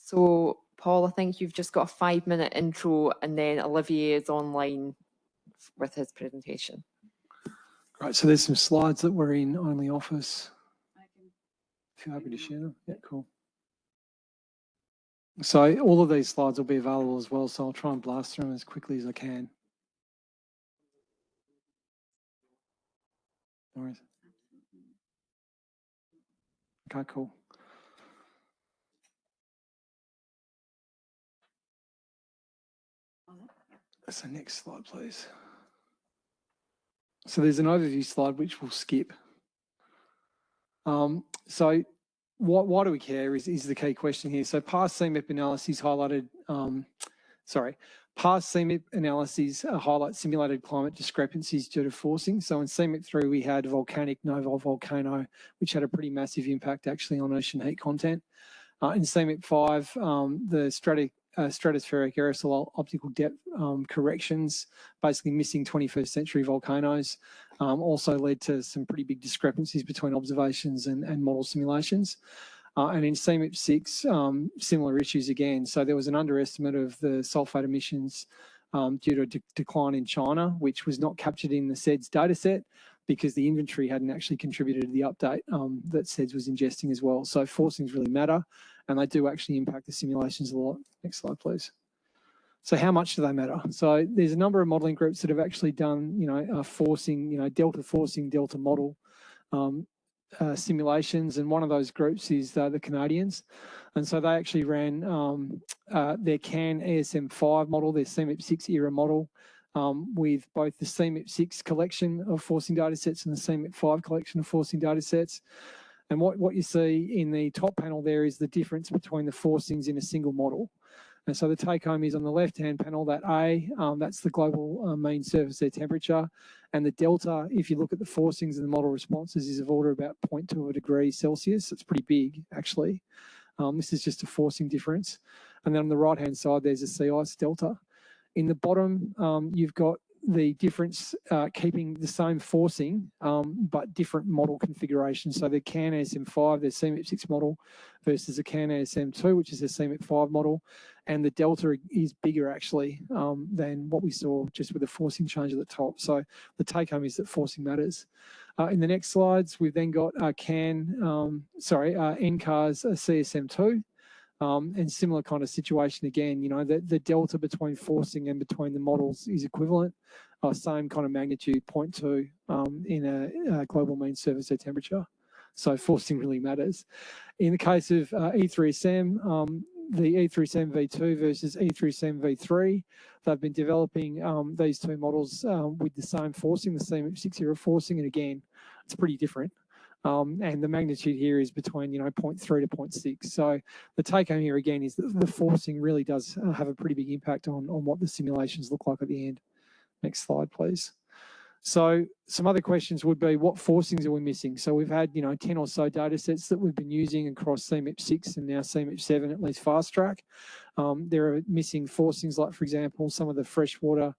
So, Paul, I think you've just got a 5-minute intro and then Olivier is online with his presentation. Right, so there's some slides that were in Only Office. If you're happy to share them, yeah, cool. So all of these slides will be available as well, so I'll try and blast through them as quickly as I can. No worries. Okay, cool. So next slide, please. So there's an overview slide which we'll skip. So why do we care is the key question here. So past CMIP analyses highlighted, past CMIP analyses highlight simulated climate discrepancies due to forcing. So in CMIP3 we had volcanic novel volcano, which had a pretty massive impact actually on ocean heat content. In CMIP5, the stratospheric aerosol optical depth corrections, basically missing 21st century volcanoes, also led to some pretty big discrepancies between observations and model simulations. And in CMIP6, similar issues again. So there was an underestimate of the sulfate emissions due to a decline in China, which was not captured in the CEDS dataset because the inventory hadn't actually contributed to the update that CEDS was ingesting as well. So forcings really matter, and they do actually impact the simulations a lot. Next slide, please. So how much do they matter? So there's a number of modelling groups that have actually done, forcing, delta forcing, delta model simulations, and one of those groups is the Canadians. And so they actually ran their CAN ESM5 model, their CMIP6 era model, with both the CMIP6 collection of forcing datasets and the CMIP5 collection of forcing datasets. And what you see in the top panel there is the difference between the forcings in a single model. And so the take home is on the left-hand panel, that A, that's the global mean surface air temperature. And the delta, if you look at the forcings and the model responses, is of order about 0.2 of a degree Celsius. It's pretty big, actually. This is just a forcing difference. And then on the right-hand side, there's a sea ice delta. In the bottom, you've got the difference keeping the same forcing, but different model configurations. So the CAN ASM5, their CMIP6 model, versus the CAN ASM2, which is the CMIP5 model. And the delta is bigger, actually, than what we saw just with the forcing change at the top. So the take home is that forcing matters. In the next slides, we've then got NCAR's CSM2. And similar kind of situation again, the delta between forcing and between the models is equivalent, same kind of magnitude, 0.2 in a global mean surface air temperature. So forcing really matters. In the case of E3SM, the E3SM V2 versus E3SM V3, they've been developing these two models with the same forcing, the same 6 era forcing, and again, it's pretty different. And the magnitude here is between 0.3 to 0.6. So the take home here again is that the forcing really does have a pretty big impact on what the simulations look like at the end. Next slide, please. So some other questions would be, what forcings are we missing? So we've had 10 or so data sets that we've been using across CMIP6 and now CMIP7, at least fast track. There are missing forcings, like, for example, some of the freshwater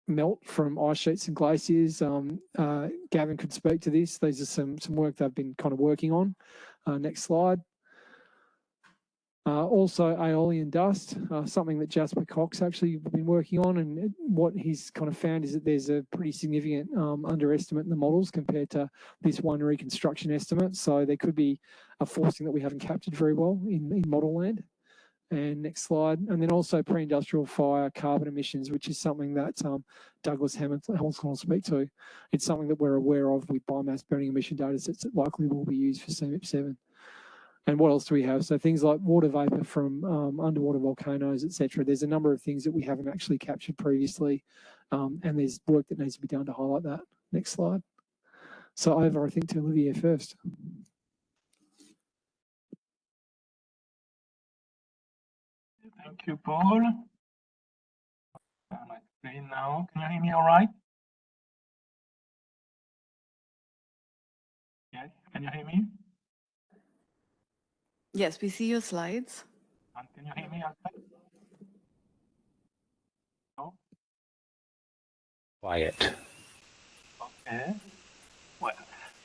melt from ice sheets and glaciers. Gavin could speak to this. These are some work they've been kind of working on. Next slide. Also aeolian dust, something that Jasper Cox actually been working on, and what he's kind of found is that there's a pretty significant underestimate in the models compared to this one reconstruction estimate. So there could be a forcing that we haven't captured very well in model land. And next slide. And then also pre-industrial fire carbon emissions, which is something that Douglas Hamilton will speak to. It's something that we're aware of with biomass burning emission data sets that likely will be used for CMIP7. And what else do we have? So things like water vapor from underwater volcanoes, etc. There's a number of things that we haven't actually captured previously, and there's work that needs to be done to highlight that. Next slide. So over, I think, to Olivier first. Thank you, Paul. My screen now. Can you hear me all right? Yes, can you hear me? Yes, we see your slides. And can you hear me outside? No? Quiet. Okay. Well,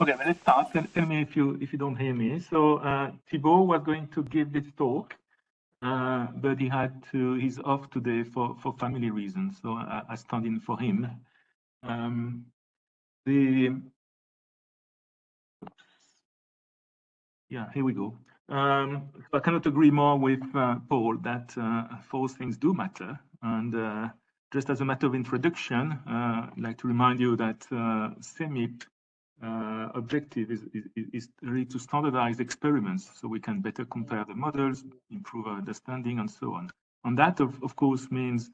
Okay, well, let's start. Tell me if you don't hear me. So Thibault was going to give this talk, but he's off today for family reasons. So I stand in for him. Yeah, here we go. I cannot agree more with Paul that false things do matter. And just as a matter of introduction, I'd like to remind you that CMIP objective is really to standardize experiments so we can better compare the models, improve our understanding, and so on. And that, of course, means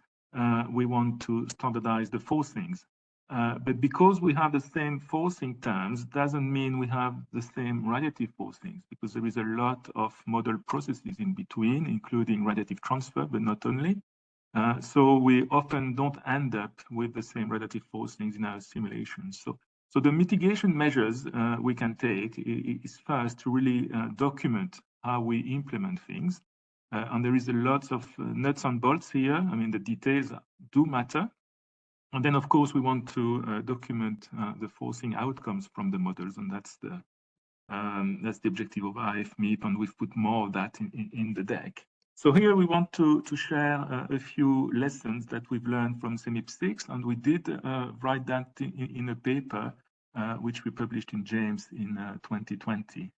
we want to standardize the forcings. But because we have the same forcing terms, doesn't mean we have the same radiative forcings, because there is a lot of model processes in between, including radiative transfer, but not only. So we often don't end up with the same radiative forcings in our simulations. So the mitigation measures we can take is first to really document how we implement things. And there is a lot of nuts and bolts here. I mean, the details do matter. And then, of course, we want to document the forcing outcomes from the models, and that's the objective of IFMIP, and we've put more of that in the deck. So here we want to share a few lessons that we've learned from CMIP6, and we did write that in a paper which we published in James in 2020.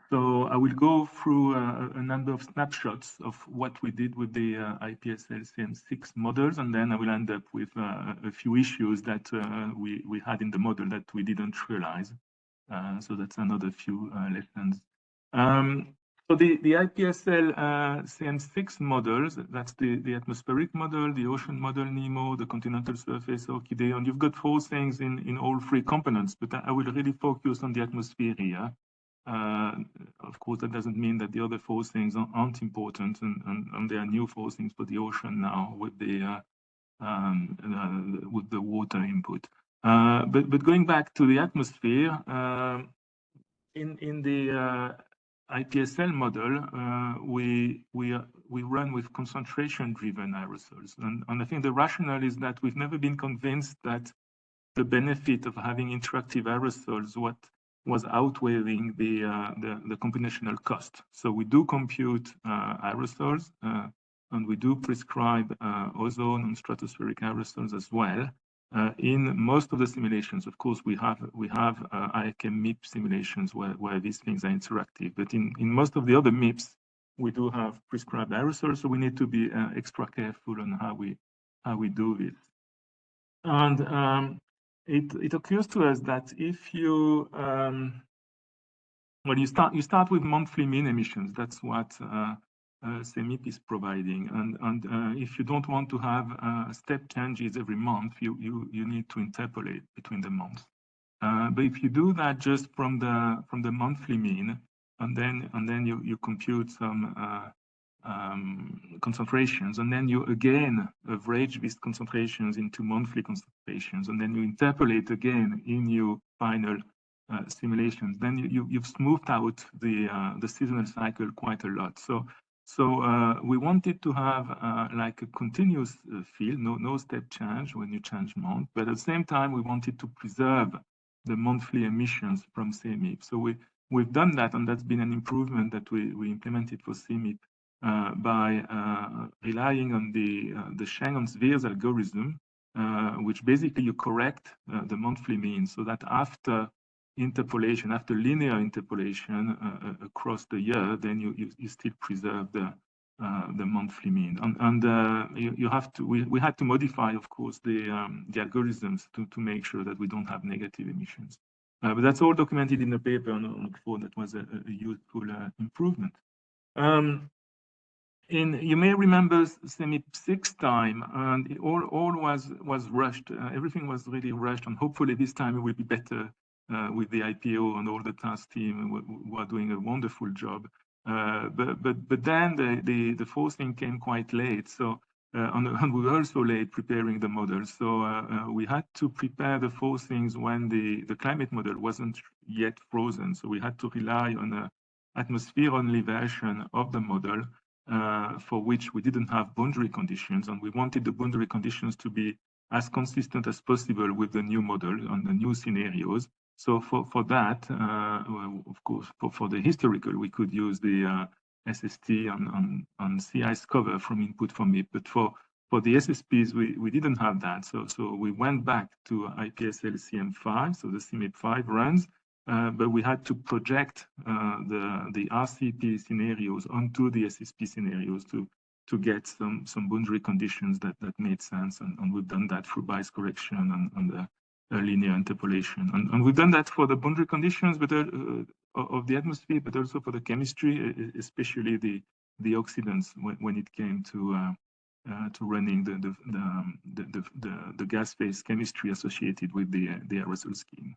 So I will go through a number of snapshots of what we did with the IPSL CM6 models, and then I will end up with a few issues that we had in the model that we didn't realize. So that's another few lessons. So the IPSL CM6 models, that's the atmospheric model, the ocean model NEMO, the continental surface Orchideon. You've got forcings in all three components, but I will really focus on the atmosphere here. Of course, that doesn't mean that the other forcings aren't important, and there are new forcings for the ocean now with the water input. But going back to the atmosphere, in the IPSL model, we run with concentration-driven aerosols, and I think the rationale is that we've never been convinced that the benefit of having interactive aerosols was outweighing the computational cost. So we do compute aerosols, and we do prescribe ozone and stratospheric aerosols as well. In most of the simulations, of course, we have ICM-MIP simulations where these things are interactive. But in most of the other MIPs, we do have prescribed aerosols, so we need to be extra careful on how we do this. And it occurs to us that if you well, you start with monthly mean emissions. That's what CMIP is providing, and if you don't want to have step changes every month, you need to interpolate between the months. But if you do that just from the monthly mean, and then you compute some concentrations, and then you again average these concentrations into monthly concentrations, and then you interpolate again in your final simulations, then you've smoothed out the seasonal cycle quite a lot. So we wanted to have like a continuous field, no step change when you change month, but at the same time we wanted to preserve the monthly emissions from CMIP. So we've done that, and that's been an improvement that we implemented for CMIP by relying on the Cheng and Zweers algorithm, which basically you correct the monthly mean, so that after interpolation, after linear interpolation across the year, then you still preserve the monthly mean. And we had to modify, of course, the algorithms to make sure that we don't have negative emissions. But that's all documented in the paper, and before that was a useful improvement. You may remember CMIP6 time, and it all was rushed. Everything was really rushed, and hopefully this time it will be better with the IPO and all the task team who are doing a wonderful job. But then the forcing came quite late, so and we were also late preparing the model. So we had to prepare the forcings when the climate model wasn't yet frozen. So we had to rely on an atmosphere-only version of the model, for which we didn't have boundary conditions, and we wanted the boundary conditions to be as consistent as possible with the new model and the new scenarios. So for that, well, of course, for the historical, we could use the SST on sea ice cover from input from MIP, but for the SSPs, we didn't have that. So we went back to IPSL CM5, so the CMIP5 runs, but we had to project the RCP scenarios onto the SSP scenarios to get some boundary conditions that made sense, and we've done that through bias correction and the linear interpolation, and we've done that for the boundary conditions, but of the atmosphere, but also for the chemistry, especially the oxidants when it came to running the gas phase chemistry associated with the aerosol scheme.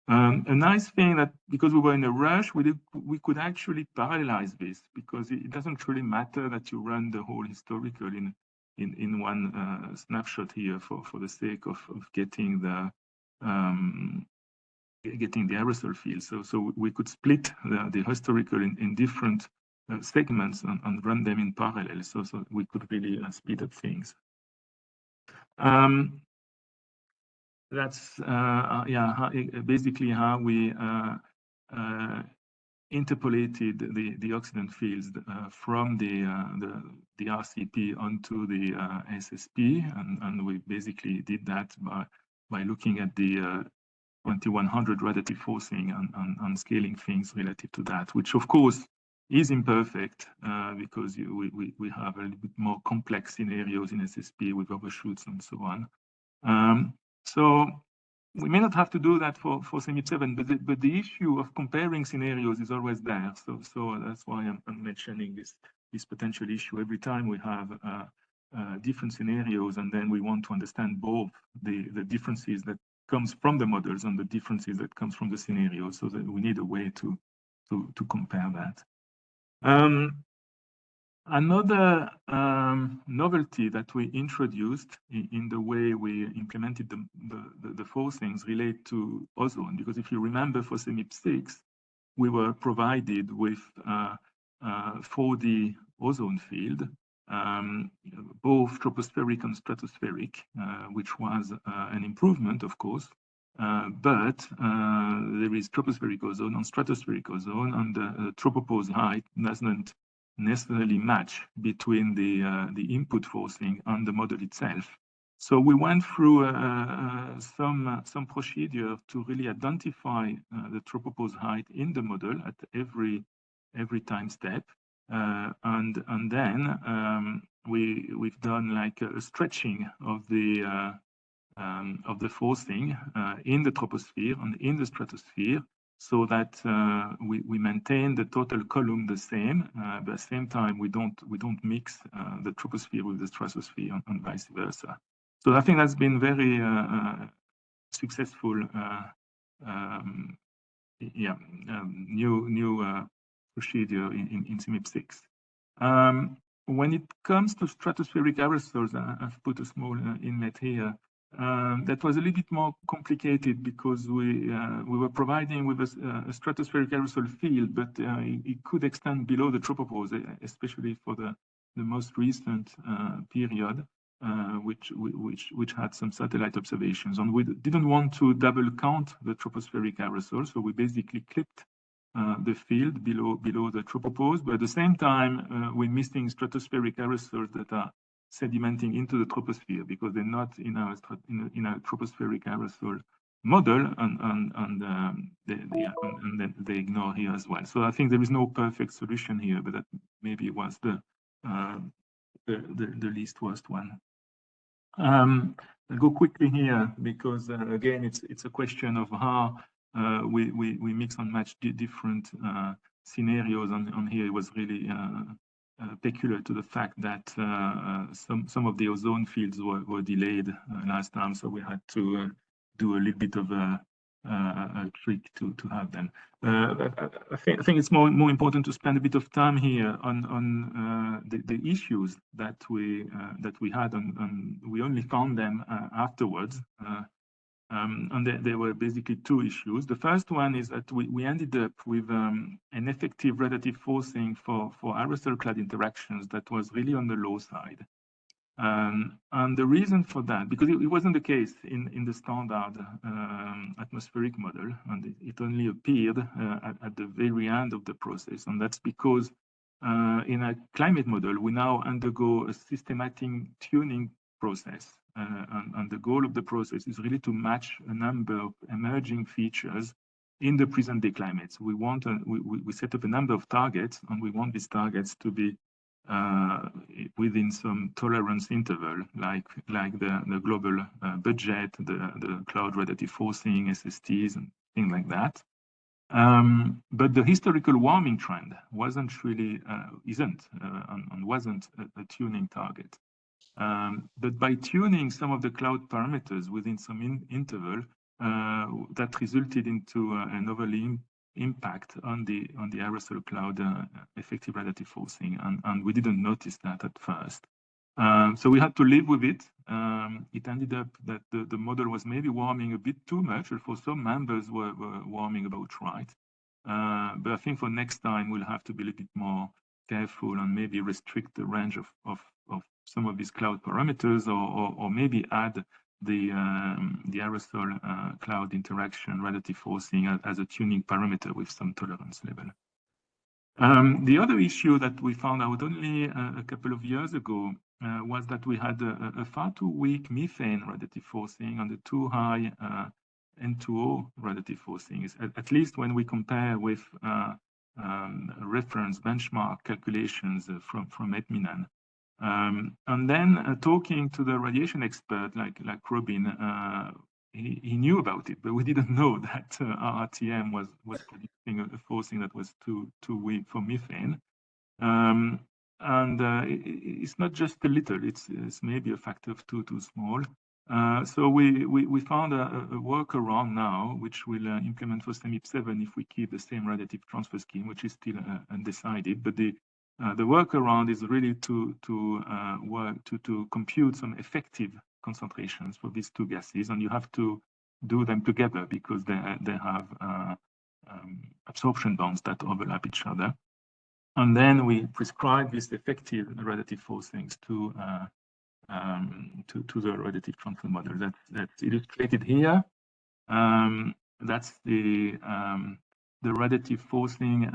A nice thing that, because we were in a rush, we could actually parallelize this, because it doesn't really matter that you run the whole historical in one snapshot here for the sake of getting the aerosol field. So we could split the historical in different segments and run them in parallel. So we could really speed up things. That's basically how we interpolated the oxidant fields from the RCP onto the SSP, and we basically did that by looking at the 2100 radiative forcing and scaling things relative to that, which of course is imperfect because we have a little bit more complex scenarios in SSP with overshoots and so on. So we may not have to do that for CMIP7, but the issue of comparing scenarios is always there. So that's why I'm mentioning this potential issue every time we have different scenarios, and then we want to understand both the differences that comes from the models and the differences that comes from the scenarios, so that we need a way to compare that. Another novelty that we introduced in the way we implemented the forcings relate to ozone, because if you remember, for CMIP6, we were provided with 4D ozone field, both tropospheric and stratospheric, which was an improvement, of course, but there is tropospheric ozone and stratospheric ozone, and the tropopause height doesn't necessarily match between the input forcing and the model itself. So we went through some procedure to really identify the tropopause height in the model at every time step, and then we've done like a stretching of the forcing in the troposphere and in the stratosphere, so that we maintain the total column the same, but at the same time we don't mix the troposphere with the stratosphere and vice versa. So I think that's been very successful. New procedure in CMIP6. When it comes to stratospheric aerosols, I've put a small inlet here. That was a little bit more complicated because we were providing with a stratospheric aerosol field, but it could extend below the tropopause, especially for the most recent period, which had some satellite observations. And we didn't want to double count the tropospheric aerosol, so we basically clipped the field below the tropopause, but at the same time we're missing stratospheric aerosols that are sedimenting into the troposphere because they're not in our tropospheric aerosol model, and then they ignore here as well. So I think there is no perfect solution here, but that maybe was the least worst one. I'll go quickly here because again it's a question of how we mix and match different scenarios, and here it was really peculiar to the fact that some of the ozone fields were delayed last time, so we had to do a little bit of a trick to have them. I think it's more important to spend a bit of time here on the issues that we had, and we only found them afterwards. And there were basically two issues. The first one is that we ended up with an effective radiative forcing for aerosol-clad interactions that was really on the low side. And the reason for that, because it wasn't the case in the standard atmospheric model, and it only appeared at the very end of the process. And that's because in a climate model, we now undergo a systematic tuning process. And the goal of the process is really to match a number of emerging features in the present day climate. So we set up a number of targets, and we want these targets to be within some tolerance interval, like the global budget, the cloud radiative forcing, SSTs, and things like that. But the historical warming trend wasn't really, isn't a tuning target. But by tuning some of the cloud parameters within some interval, that resulted into an overly impact on the aerosol cloud effective radiative forcing, and we didn't notice that at first. So we had to live with it. It ended up that the model was maybe warming a bit too much, or for some members were warming about right. But I think for next time we'll have to be a little bit more careful and maybe restrict the range of some of these cloud parameters, or maybe add the aerosol cloud interaction radiative forcing as a tuning parameter with some tolerance level. The other issue that we found out only a couple of years ago was that we had a far too weak methane radiative forcing and a too high N2O radiative forcing, at least when we compare with reference benchmark calculations from ETMINAN. And then talking to the radiation expert like Robin, he knew about it, but we didn't know that RRTM was producing a forcing that was too weak for methane. It's not just a little; it's maybe a factor of two too small. So we found a workaround now, which we'll implement for CMIP7 if we keep the same radiative transfer scheme, which is still undecided. But the workaround is really to compute some effective concentrations for these two gases, and you have to do them together because they have absorption bonds that overlap each other. And then we prescribe these effective radiative forcings to the radiative transfer model. That's illustrated here. That's the radiative forcing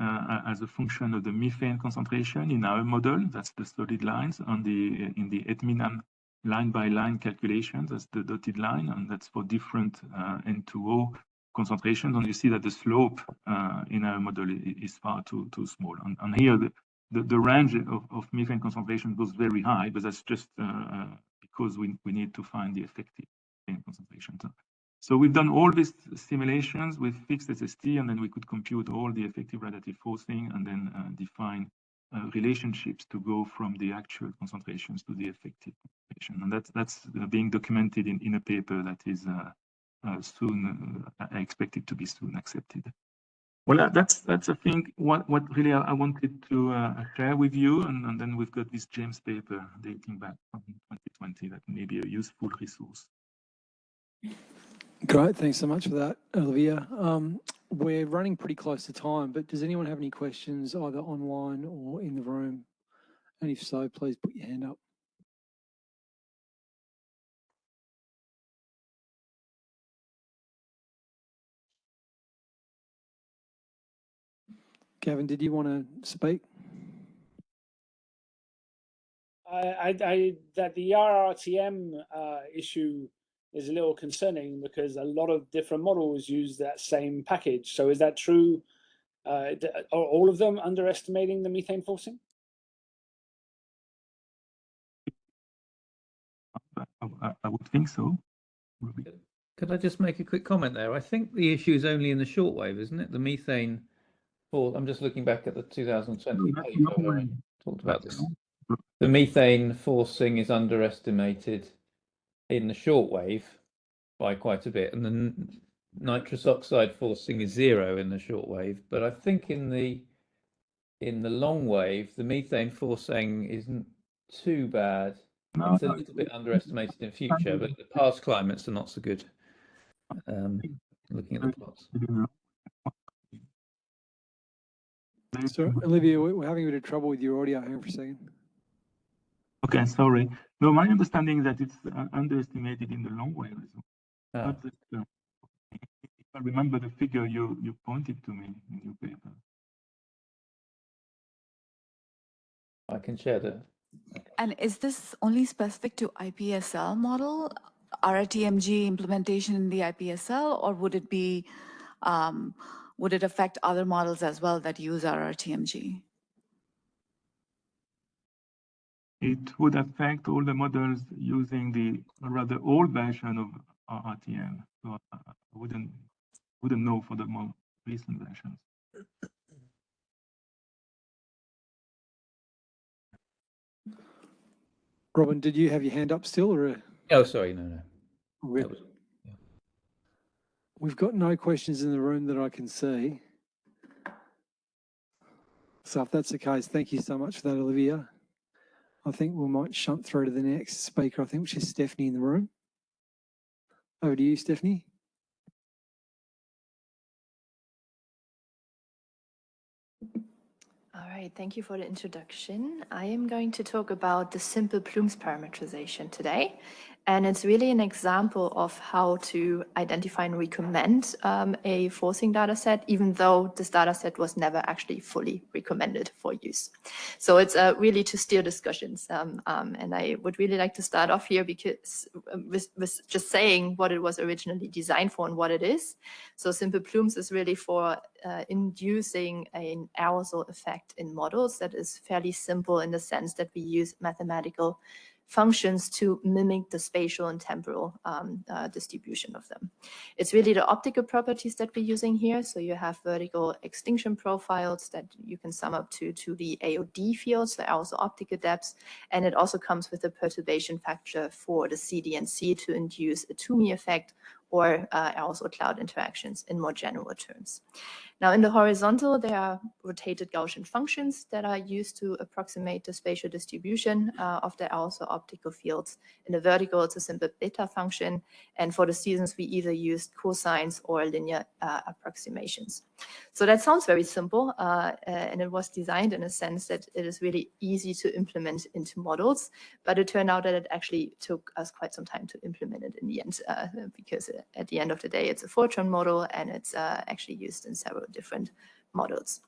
as a function of the methane concentration in our model. That's the solid lines in the ETMINAN line-by-line calculations. That's the dotted line, and that's for different N2O concentrations. And you see that the slope in our model is far too small. And here the range of methane concentration goes very high, but that's just because we need to find the effective methane concentration. So we've done all these simulations with fixed SST, and then we could compute all the effective radiative forcing and then define relationships to go from the actual concentrations to the effective concentration. And that's being documented in a paper that is soon expected to be soon accepted. Well, that's I think what really I wanted to share with you, and then we've got this James paper dating back from 2020 that may be a useful resource. Great, thanks so much for that, Olivia. We're running pretty close to time, but does anyone have any questions either online or in the room? And if so, please put your hand up. Gavin, did you want to speak? That the RRTM issue is a little concerning because a lot of different models use that same package. So is that true? Are all of them underestimating the methane forcing? I would think so. Could I just make a quick comment there? I think the issue is only in the shortwave, isn't it? The methane. I'm just looking back at the 2020 paper where I talked about this. The methane forcing is underestimated in the shortwave by quite a bit, and the nitrous oxide forcing is 0 in the shortwave. But I think in the long wave, the methane forcing isn't too bad. It's a little bit underestimated in future, but the past climates are not so good. Looking at the plots. So, Olivia, we're having a bit of trouble with your audio. Hang on for a second. Okay, sorry. No, my understanding is that it's underestimated in the long wave as well. Not that, if I remember the figure you pointed to me in your paper. I can share that. And is this only specific to IPSL model, RTMG implementation in the IPSL, or would it be, would it affect other models as well that use RTMG? It would affect all the models using the rather old version of RTM. So I wouldn't know for the more recent versions. Robin, did you have your hand up still, or? Oh, sorry, no. We've got no questions in the room that I can see. So if that's the case, thank you so much for that, Olivia. I think we might shunt through to the next speaker, I think, which is Stephanie in the room. Over to you, Stephanie. All right, thank you for the introduction. I am going to talk about the simple plumes parameterization today. And it's really an example of how to identify and recommend a forcing data set, even though this data set was never actually fully recommended for use. So it's really to steer discussions. And I would really like to start off here because with just saying what it was originally designed for and what it is. So simple plumes is really for inducing an aerosol effect in models that is fairly simple in the sense that we use mathematical functions to mimic the spatial and temporal distribution of them. It's really the optical properties that we're using here. So you have vertical extinction profiles that you can sum up to the AOD fields, the aerosol optical depths, and it also comes with a perturbation factor for the CDNC to induce a Toomey effect or aerosol cloud interactions in more general terms. Now in the horizontal, there are rotated Gaussian functions that are used to approximate the spatial distribution of the aerosol optical fields. In the vertical, it's a simple beta function. And for the seasons, we either used cosines or linear approximations. So that sounds very simple. And it was designed in a sense that it is really easy to implement into models. But it turned out that it actually took us quite some time to implement it in the end, because at the end of the day, it's a Fortran model and it's actually used in several different models.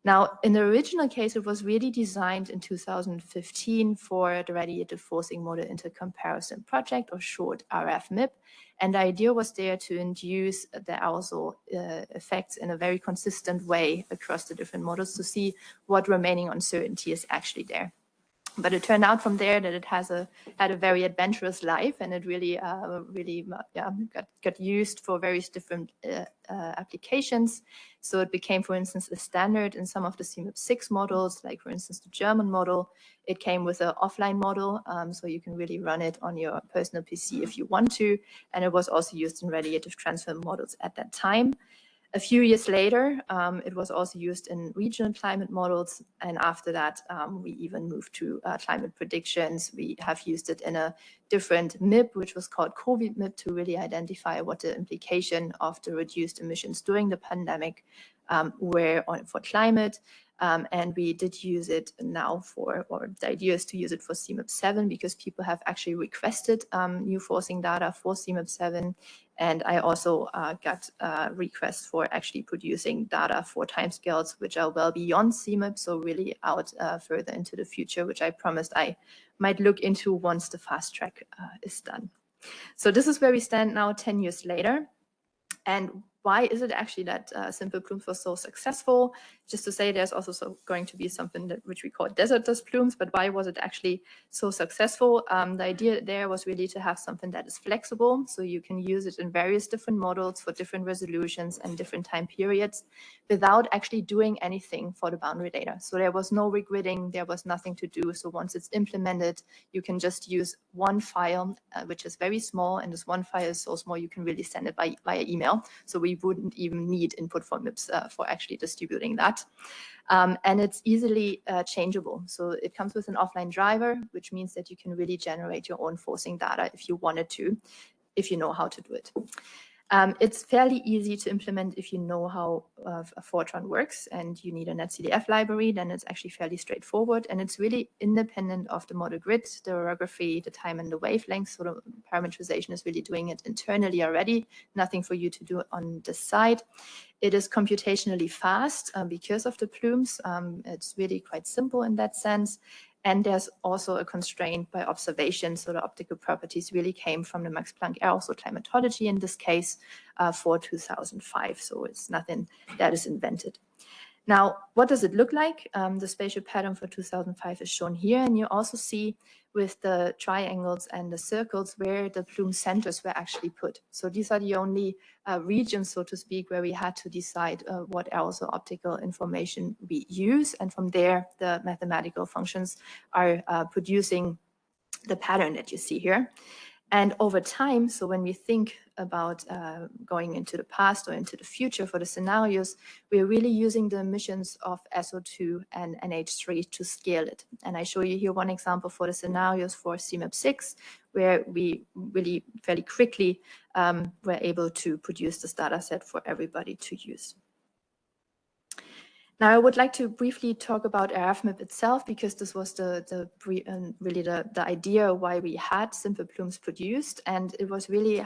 Now, in the original case, it was really designed in 2015 for the Radiative Forcing Model Intercomparison Project, or short RFMIP. And the idea was there to induce the aerosol effects in a very consistent way across the different models to see what remaining uncertainty is actually there. But it turned out from there that it had a very adventurous life, and it really got used for various different applications. So it became, for instance, a standard in some of the CMIP6 models, like for instance the German model. It came with an offline model, so you can really run it on your personal PC if you want to. And it was also used in radiative transfer models at that time. A few years later, it was also used in regional climate models. And after that, we even moved to climate predictions. We have used it in a different MIP, which was called COVID MIP, to really identify what the implication of the reduced emissions during the pandemic were for climate. And we did use it now or the idea is to use it for CMIP7 because people have actually requested new forcing data for CMIP7. And I also got requests for actually producing data for timescales which are well beyond CMIP, so really out further into the future, which I promised I might look into once the fast track is done. So this is where we stand now 10 years later. And why is it actually that simple plumes was so successful? Just to say, there's also going to be something which we call desert dust plumes, but why was it actually so successful? The idea there was really to have something that is flexible, so you can use it in various different models for different resolutions and different time periods without actually doing anything for the boundary data. So there was no regridding, there was nothing to do. So once it's implemented, you can just use one file, which is very small, and this one file is so small you can really send it via email. So we wouldn't even need input from MIPS for actually distributing that. And it's easily changeable. So it comes with an offline driver, which means that you can really generate your own forcing data if you wanted to, if you know how to do it. It's fairly easy to implement if you know how Fortran works and you need a NetCDF library, then it's actually fairly straightforward, and it's really independent of the model grid, the orography, the time and the wavelength. So the parameterization is really doing it internally already, nothing for you to do on the side. It is computationally fast because of the plumes. It's really quite simple in that sense. And there's also a constraint by observation. So the optical properties really came from the Max Planck aerosol climatology in this case for 2005. So it's nothing that is invented. Now, what does it look like? The spatial pattern for 2005 is shown here. And you also see with the triangles and the circles where the plume centers were actually put. So these are the only regions, so to speak, where we had to decide what aerosol optical information we use. And from there, the mathematical functions are producing the pattern that you see here. And over time, so when we think about going into the past or into the future for the scenarios, we're really using the emissions of SO2 and NH3 to scale it. And I show you here one example for the scenarios for CMIP7, where we really fairly quickly were able to produce this data set for everybody to use. Now, I would like to briefly talk about RFMIP itself, because this was really the idea why we had simple plumes produced. And it was really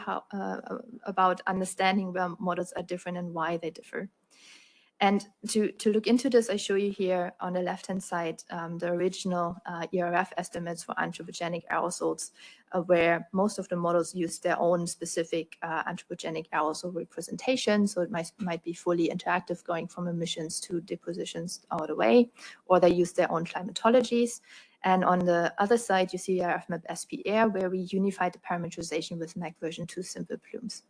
about understanding where models are different and why they differ. And to look into this, I show you here on the left-hand side the original ERF estimates for anthropogenic aerosols, where most of the models use their own specific anthropogenic aerosol representation. So it might be fully interactive, going from emissions to depositions all the way, or they use their own climatologies. And on the other side, you see RFMIP SP-Air, where we unified the parameterization with MAC version 2 simple plumes.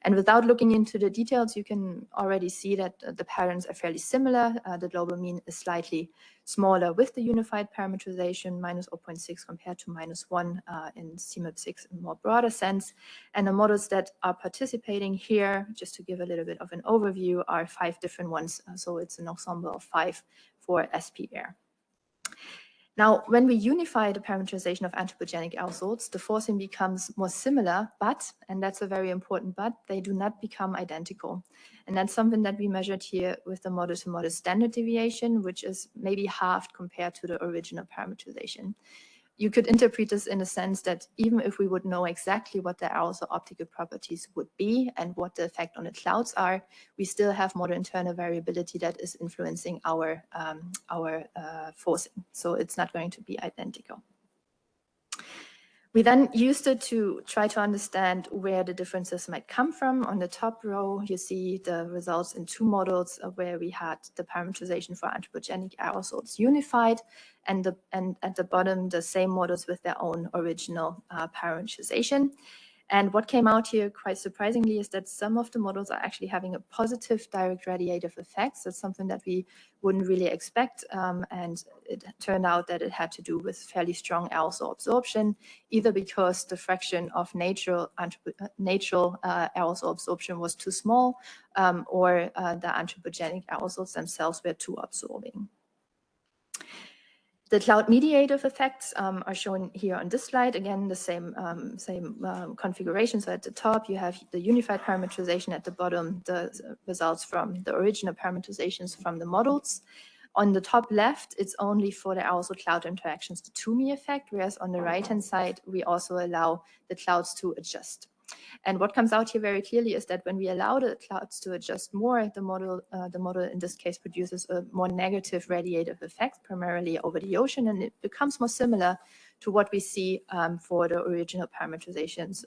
And without looking into the details, you can already see that the patterns are fairly similar. The global mean is slightly smaller with the unified parameterization, minus 0.6 compared to -1 in CMIP6 in a more broader sense. And the models that are participating here, just to give a little bit of an overview, are 5 different ones. So it's an ensemble of 5 for SP-Air. Now, when we unify the parameterization of anthropogenic aerosols, the forcing becomes more similar, but, and that's a very important but, they do not become identical. And that's something that we measured here with the model-to-model standard deviation, which is maybe halved compared to the original parameterization. You could interpret this in the sense that even if we would know exactly what the aerosol optical properties would be and what the effect on the clouds are, we still have model internal variability that is influencing our forcing. So it's not going to be identical. We then used it to try to understand where the differences might come from. On the top row, you see the results in 2 models where we had the parameterization for anthropogenic aerosols unified, and at the bottom, the same models with their own original parameterization. And what came out here quite surprisingly is that some of the models are actually having a positive direct radiative effect. So it's something that we wouldn't really expect. And it turned out that it had to do with fairly strong aerosol absorption, either because the fraction of natural aerosol absorption was too small, or the anthropogenic aerosols themselves were too absorbing. The cloud mediative effects are shown here on this slide. Again, the same configuration. So at the top, you have the unified parameterization. At the bottom, the results from the original parameterizations from the models. On the top left, it's only for the aerosol cloud interactions, the TUMI effect, whereas on the right-hand side, we also allow the clouds to adjust. And what comes out here very clearly is that when we allow the clouds to adjust more, the model in this case produces a more negative radiative effect, primarily over the ocean, and it becomes more similar to what we see for the original parameterizations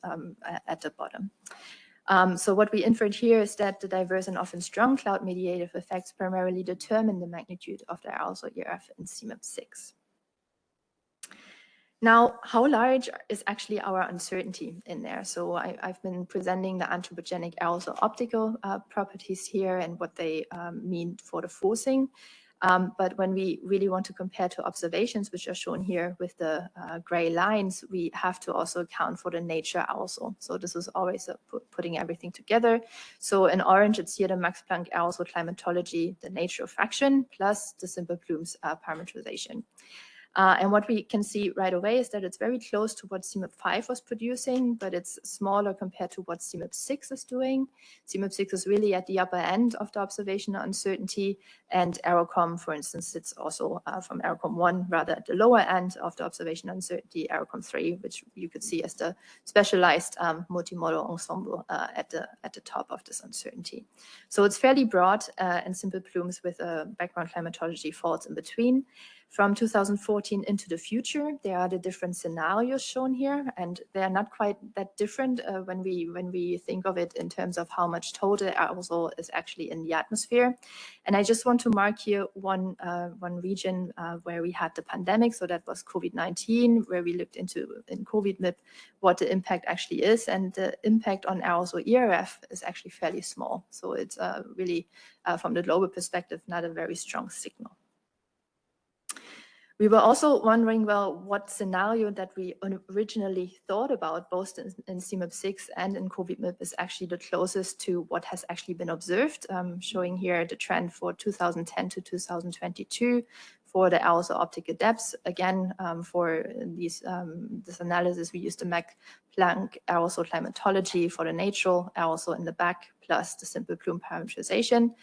at the bottom. So what we inferred here is that the diverse and often strong cloud mediative effects primarily determine the magnitude of the aerosol ERF in CMIP6. Now, how large is actually our uncertainty in there? So I've been presenting the anthropogenic aerosol optical properties here and what they mean for the forcing. But when we really want to compare to observations, which are shown here with the gray lines, we have to also account for the nature aerosol. So this is always putting everything together. So in orange, it's here the Max Planck aerosol climatology, the nature fraction, plus the simple plumes parameterization. And what we can see right away is that it's very close to what CMIP5 was producing, but it's smaller compared to what CMIP6 is doing. CMIP6 is really at the upper end of the observational uncertainty, and AeroCom, for instance, sits also from AeroCom 1 rather at the lower end of the observational uncertainty, AeroCom 3, which you could see as the specialized multimodal ensemble at the top of this uncertainty. So it's fairly broad, and simple plumes with a background climatology falls in between. From 2014 into the future, there are the different scenarios shown here, and they're not quite that different when we think of it in terms of how much total aerosol is actually in the atmosphere. And I just want to mark here one region where we had the pandemic, so that was COVID-19, where we looked into in COVID-MIP what the impact actually is, and the impact on aerosol ERF is actually fairly small. So it's really, from the global perspective, not a very strong signal. We were also wondering, well, what scenario that we originally thought about, both in CMIP6 and in COVID-MIP, is actually the closest to what has actually been observed, showing here the trend for 2010 to 2022 for the aerosol optical depths. Again, for this analysis, we used the Max-Planck aerosol climatology for the natural aerosol in the back, plus the simple plume parameterization.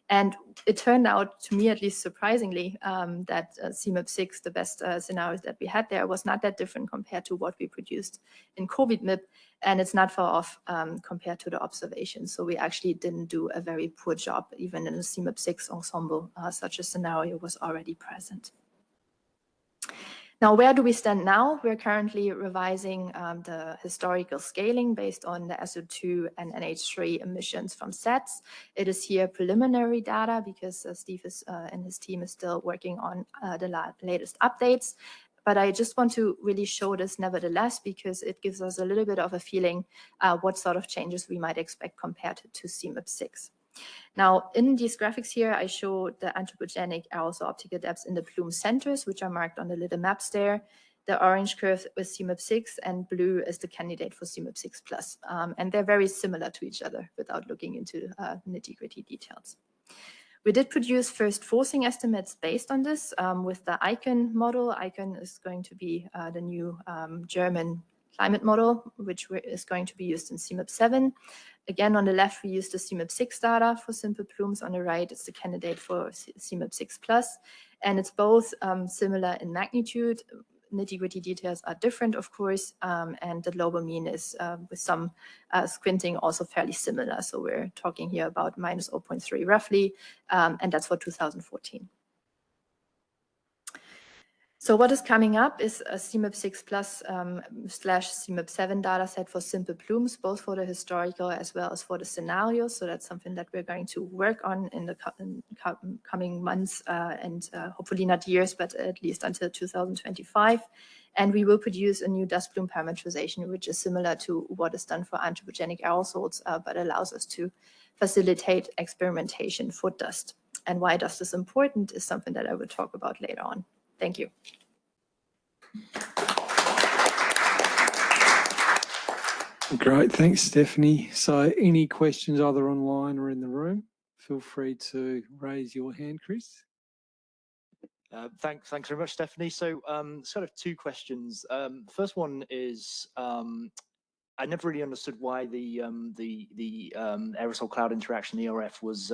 And it turned out, to me at least surprisingly, that CMIP6, the best scenarios that we had there, was not that different compared to what we produced in COVID-MIP, and it's not far off compared to the observations. So we actually didn't do a very poor job, even in the CMIP6 ensemble. Such a scenario was already present. Now, where do we stand now? We're currently revising the historical scaling based on the SO2 and NH3 emissions from sets. It is here preliminary data because Steve and his team is still working on the latest updates. But I just want to really show this nevertheless, because it gives us a little bit of a feeling what sort of changes we might expect compared to CMIP6. Now, in these graphics here, I show the anthropogenic aerosol optical depths in the plume centers, which are marked on the little maps there. The orange curve is CMIP6, and blue is the candidate for CMIP6+. And they're very similar to each other without looking into nitty-gritty details. We did produce first forcing estimates based on this with the ICON model. ICON is going to be the new German climate model, which is going to be used in CMIP7. Again, on the left, we use the CMIP6 data for simple plumes. On the right, it's the candidate for CMIP6+. And it's both similar in magnitude. Nitty-gritty details are different, of course, and the global mean is, with some squinting, also fairly similar. So we're talking here about minus 0.3 roughly, and that's for 2014. So what is coming up is a CMIP6+ / CMIP7 data set for simple plumes, both for the historical as well as for the scenarios. So that's something that we're going to work on in the coming months and hopefully not years, but at least until 2025. And we will produce a new dust plume parameterization, which is similar to what is done for anthropogenic aerosols, but allows us to facilitate experimentation for dust. And why dust is important is something that I will talk about later on. Thank you. Great, thanks, Stephanie. So any questions either online or in the room, feel free to raise your hand, Chris. Thanks very much, Stephanie. So sort of two questions. First one is, I never really understood why the aerosol cloud interaction ERF was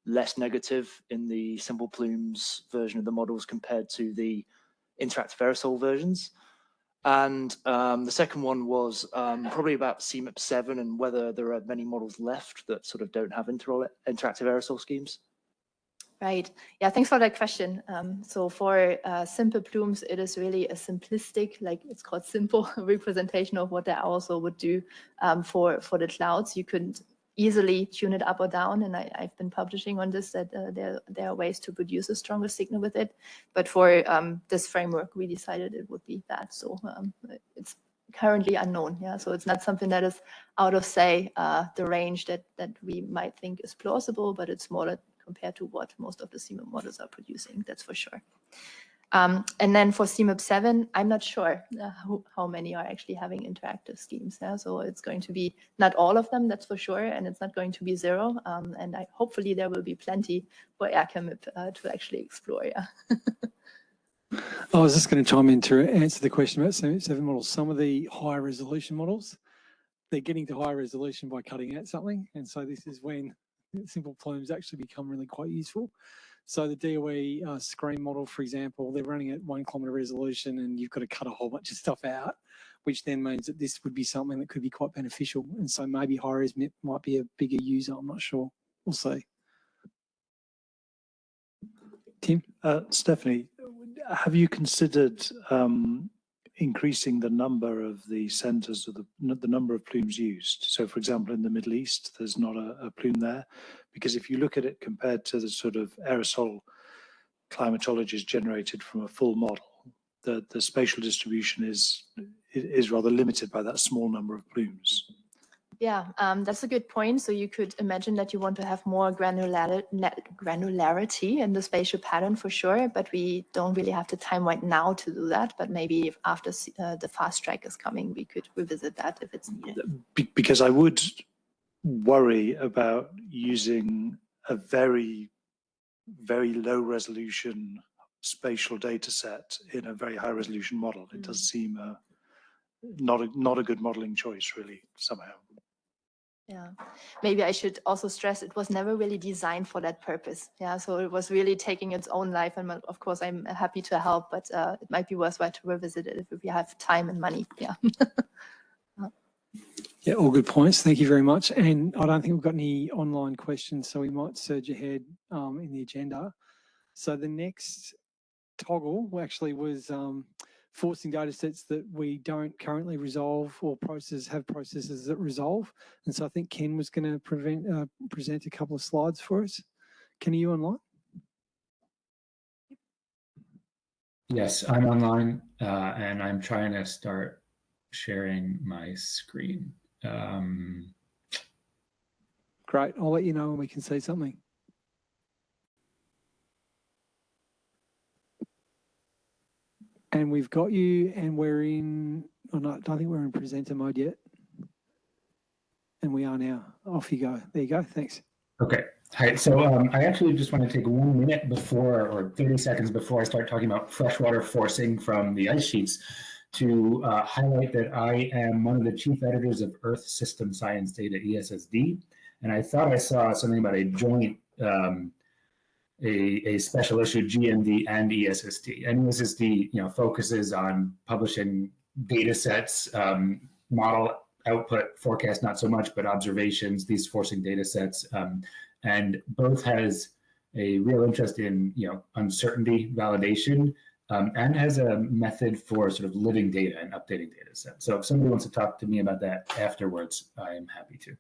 less negative in the simple plumes version of the models compared to the interactive aerosol versions. And the second one was probably about CMIP7 and whether there are many models left that sort of don't have interactive aerosol schemes. Right. Yeah, thanks for that question. So for simple plumes, it is really a simplistic, like it's called simple representation of what the aerosol would do for the clouds. You couldn't easily tune it up or down, and I've been publishing on this, that there are ways to produce a stronger signal with it. But for this framework, we decided it would be that. So it's currently unknown. Yeah, so it's not something that is out of, say, the range that we might think is plausible, but it's smaller compared to what most of the CMIP models are producing, that's for sure. And then for CMIP7, I'm not sure how many are actually having interactive schemes. Yeah? So it's going to be not all of them, that's for sure, and it's not going to be zero. And hopefully there will be plenty for AirCamIP to actually explore. Yeah. I was just going to chime in to answer the question about CMIP7 models. Some of the higher resolution models, they're getting to higher resolution by cutting out something. And so this is when simple plumes actually become really quite useful. So the DOE screen model, for example, they're running at 1 kilometre resolution and you've got to cut a whole bunch of stuff out, which then means that this would be something that could be quite beneficial. And so maybe high-res MIP might be a bigger user, I'm not sure. We'll see. Tim? Stephanie, have you considered increasing the number of the centres, or the number of plumes used? So, for example, in the Middle East, there's not a plume there, because if you look at it compared to the sort of aerosol climatologies generated from a full model, the spatial distribution is rather limited by that small number of plumes. Yeah, that's a good point. So you could imagine that you want to have more granularity in the spatial pattern for sure, but we don't really have the time right now to do that. But maybe if after the fast track is coming, we could revisit that if it's needed. Because I would worry about using a very, very low resolution spatial data set in a very high resolution model. It does seem not a good modeling choice, really, somehow. Yeah, maybe I should also stress it was never really designed for that purpose. Yeah, so it was really taking its own life, and of course I'm happy to help, but it might be worthwhile to revisit it if we have time and money. Yeah. Yeah, all good points. Thank you very much. And I don't think we've got any online questions, so we might surge ahead in the agenda. So the next toggle actually was forcing data sets that we don't currently resolve or have processes that resolve. And so I think Ken was going to present a couple of slides for us. Ken, are you online? Yes, I'm online and I'm trying to start sharing my screen. Great. I'll let you know when we can see something. And we've got you, and we're in, oh no, I don't think we're in presenter mode yet. And we are now. Off you go. There you go. Thanks. Okay. Hi. So I actually just want to take 1 minute before, or 30 seconds before I start talking about freshwater forcing from the ice sheets to highlight that I am one of the chief editors of Earth System Science Data, ESSD. And I thought I saw something about a joint a special issue GMD and ESSD. And ESSD, focuses on publishing data sets, model output, forecast not so much, but observations, these forcing data sets, and both has a real interest in uncertainty validation, and has a method for sort of living data and updating data sets. So if somebody wants to talk to me about that afterwards, I am happy to.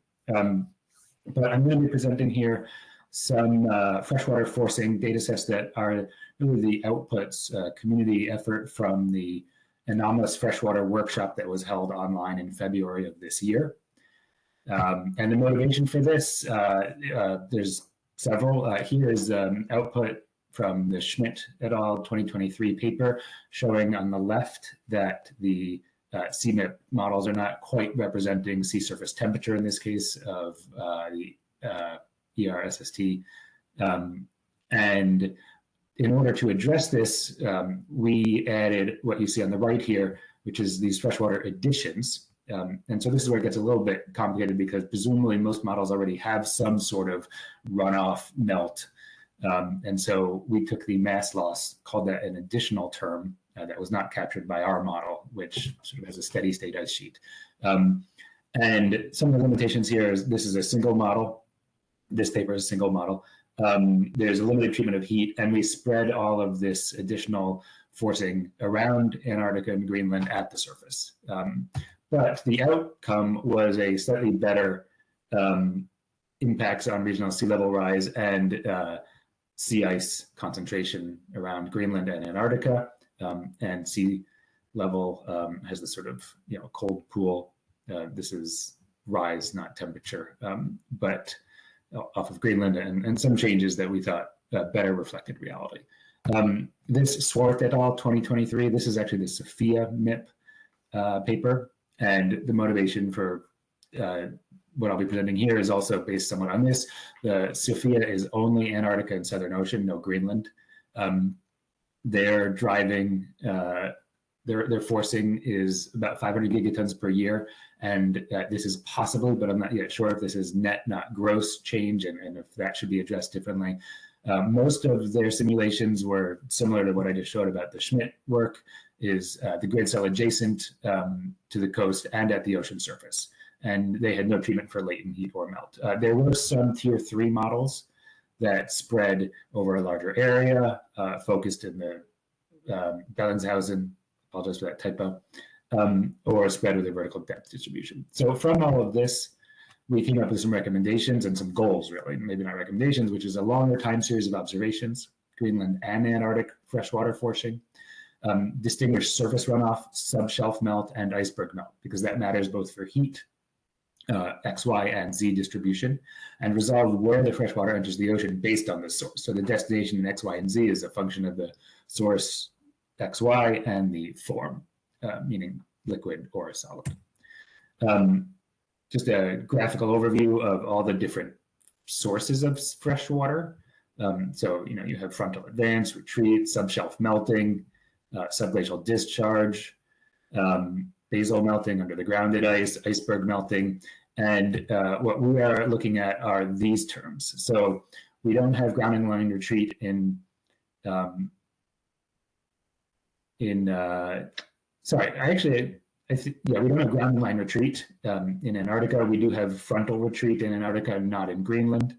But I'm going to be presenting here some freshwater forcing data sets that are really the outputs, community effort from the anomalous freshwater workshop that was held online in February of this year. And the motivation for this, there's several. Here is output from the Schmidt et al. 2023 paper showing on the left that the CMIP models are not quite representing sea surface temperature in this case of the ERSST. And in order to address this, we added what you see on the right here, which is these freshwater additions. And so this is where it gets a little bit complicated because presumably most models already have some sort of runoff melt. And so we took the mass loss, called that an additional term that was not captured by our model, which sort of has a steady state ice sheet. And some of the limitations here is this is a single model. This paper is a single model. There's a limited treatment of heat, and we spread all of this additional forcing around Antarctica and Greenland at the surface. But the outcome was a slightly better impacts on regional sea level rise and sea ice concentration around Greenland and Antarctica. And sea level has this sort of cold pool. This is rise, not temperature, but off of Greenland, and some changes that we thought better reflected reality. This Swart et al. 2023, this is actually the Sophia MIP paper, and the motivation for what I'll be presenting here is also based somewhat on this. The Sophia is only Antarctica and Southern Ocean, no Greenland. Their driving, their forcing is about 500 gigatons per year, and this is possible, but I'm not yet sure if this is net, not gross change, and if that should be addressed differently. Most of their simulations were similar to what I just showed about the Schmidt work, is the grid cell adjacent to the coast and at the ocean surface. And they had no treatment for latent heat or melt. There were some tier 3 models that spread over a larger area, focused in the Bellingshausen, apologize for that typo, or spread with a vertical depth distribution. So from all of this, we came up with some recommendations and some goals, really, maybe not recommendations, which is a longer time series of observations, Greenland and Antarctic freshwater forcing, distinguish surface runoff, subshelf melt, and iceberg melt, because that matters both for heat, X, Y, and Z distribution, and resolve where the freshwater enters the ocean based on the source. So the destination in X, Y, and Z is a function of the source X, Y, and the form, meaning liquid or solid. Just a graphical overview of all the different sources of fresh water. So, you have frontal advance, retreat, subshelf melting, subglacial discharge, basal melting under the grounded ice, iceberg melting. And what we are looking at are these terms. So we don't have grounding line retreat in we don't have grounding line retreat in Antarctica. We do have frontal retreat in Antarctica, not in Greenland.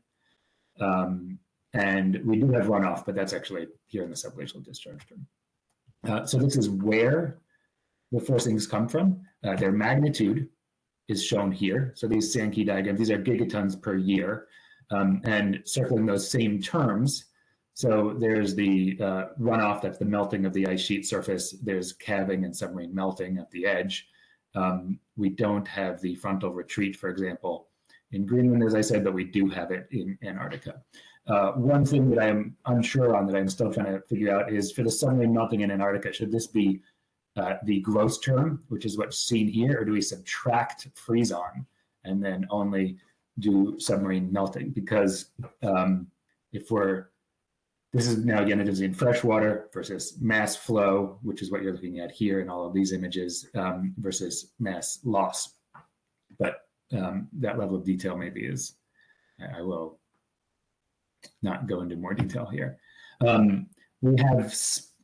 And we do have runoff, but that's actually here in the subglacial discharge term. So this is where the forcings come from. Their magnitude is shown here. So these Sankey diagrams, these are gigatons per year, and circling those same terms. So there's the runoff, that's the melting of the ice sheet surface. There's calving and submarine melting at the edge. We don't have the frontal retreat, for example, in Greenland, as I said, but we do have it in Antarctica. One thing that I'm unsure on, that I'm still trying to figure out, is for the submarine melting in Antarctica, should this be the gross term, which is what's seen here, or do we subtract freeze-on and then only do submarine melting? Because this is now, again, it is in freshwater versus mass flow, which is what you're looking at here in all of these images, versus mass loss. But that level of detail maybe is, I will not go into more detail here. We have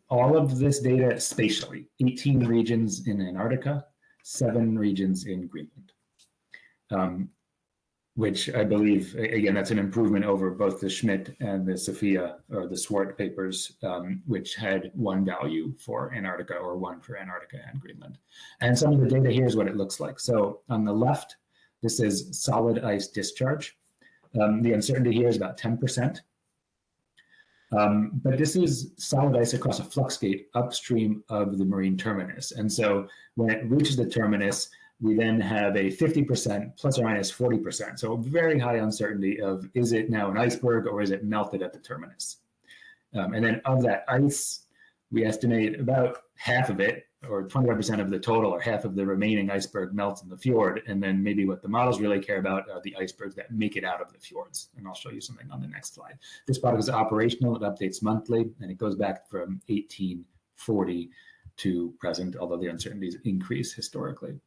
all of this data spatially, 18 regions in Antarctica, 7 regions in Greenland, which I believe, again, that's an improvement over both the Schmidt and the Sophia or the Swart papers, which had 1 value for Antarctica or 1 for Antarctica and Greenland. And some of the data here is what it looks like. So on the left, this is solid ice discharge. The uncertainty here is about 10%. But this is solid ice across a flux gate upstream of the marine terminus. And so when it reaches the terminus, we then have a 50% plus or minus 40%. So a very high uncertainty of, is it now an iceberg or is it melted at the terminus? And then of that ice, we estimate about half of it, or 25% of the total, or half of the remaining iceberg melts in the fjord. And then maybe what the models really care about are the icebergs that make it out of the fjords. And I'll show you something on the next slide. This product is operational, it updates monthly, and it goes back from 1840 to present, although the uncertainties increase historically.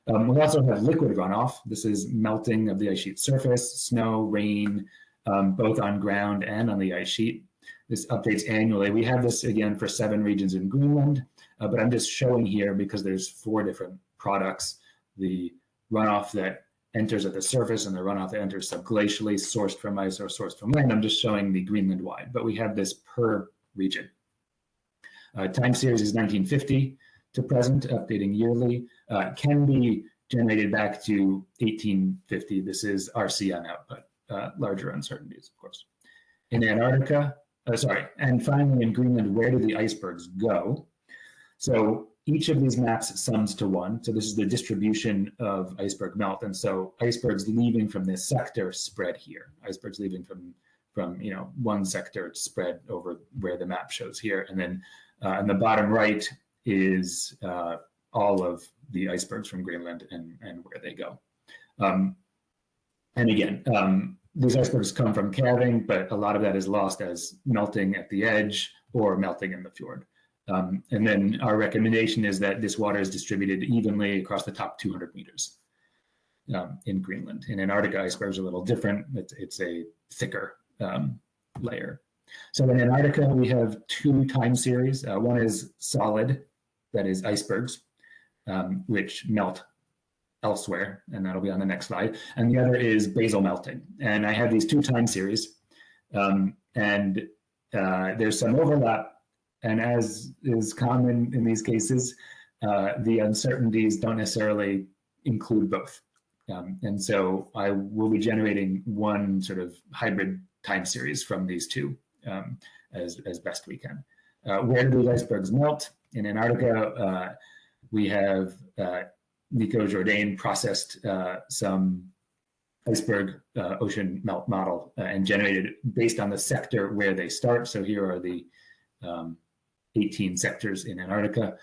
We also have liquid runoff. This is melting of the ice sheet surface, snow, rain, both on ground and on the ice sheet. This updates annually. We have this again for 7 regions in Greenland, but I'm just showing here because there's 4 different products. The runoff that enters at the surface and the runoff that enters subglacially, sourced from ice or sourced from land. I'm just showing the Greenland wide, but we have this per region. Time series is 1950 to present, updating yearly. Can be generated back to 1850. This is RCM output, larger uncertainties, of course. In Antarctica, and finally in Greenland, where do the icebergs go? So each of these maps sums to 1. So this is the distribution of iceberg melt. And so icebergs leaving from this sector spread here. Icebergs leaving from one sector spread over where the map shows here. And then on the bottom right is all of the icebergs from Greenland and where they go. And again, these icebergs come from calving, but a lot of that is lost as melting at the edge or melting in the fjord. And then our recommendation is that this water is distributed evenly across the top 200 meters in Greenland. In Antarctica, icebergs are a little different. It's a thicker layer. So in Antarctica, we have two time series. One is solid, that is icebergs, which melt elsewhere, and that'll be on the next slide. And the other is basal melting. And I have these two time series, and there's some overlap. And as is common in these cases, the uncertainties don't necessarily include both. And so I will be generating one sort of hybrid time series from these two as best we can. Where do these icebergs melt? In Antarctica, we have Nico Jourdain processed some iceberg ocean melt model and generated it based on the sector where they start. So here are the 18 sectors in Antarctica.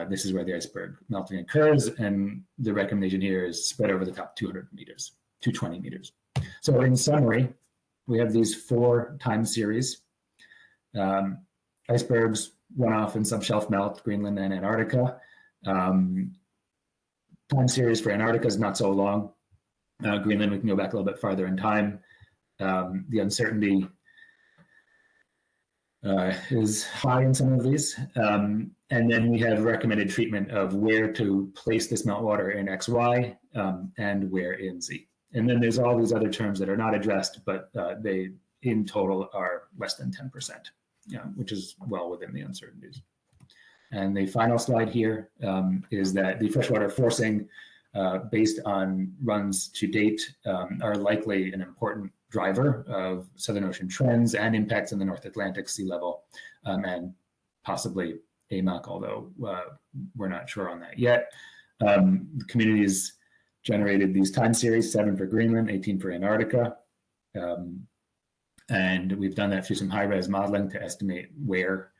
This is where the iceberg melting occurs, and the recommendation here is spread over the top 200 meters, 220 meters. So in summary, we have these four time series. Icebergs, runoff and subshelf melt, Greenland and Antarctica. Time series for Antarctica is not so long. Greenland, we can go back a little bit farther in time. The uncertainty is high in some of these. And then we have recommended treatment of where to place this meltwater in XY and where in Z. And then there's all these other terms that are not addressed, but they in total are less than 10%, which is well within the uncertainties. And the final slide here is that the freshwater forcing based on runs to date are likely an important driver of Southern Ocean trends and impacts in the North Atlantic sea level and possibly AMOC, although we're not sure on that yet. The communities generated these time series, 7 for Greenland, 18 for Antarctica. And we've done that through some high-res modeling to estimate where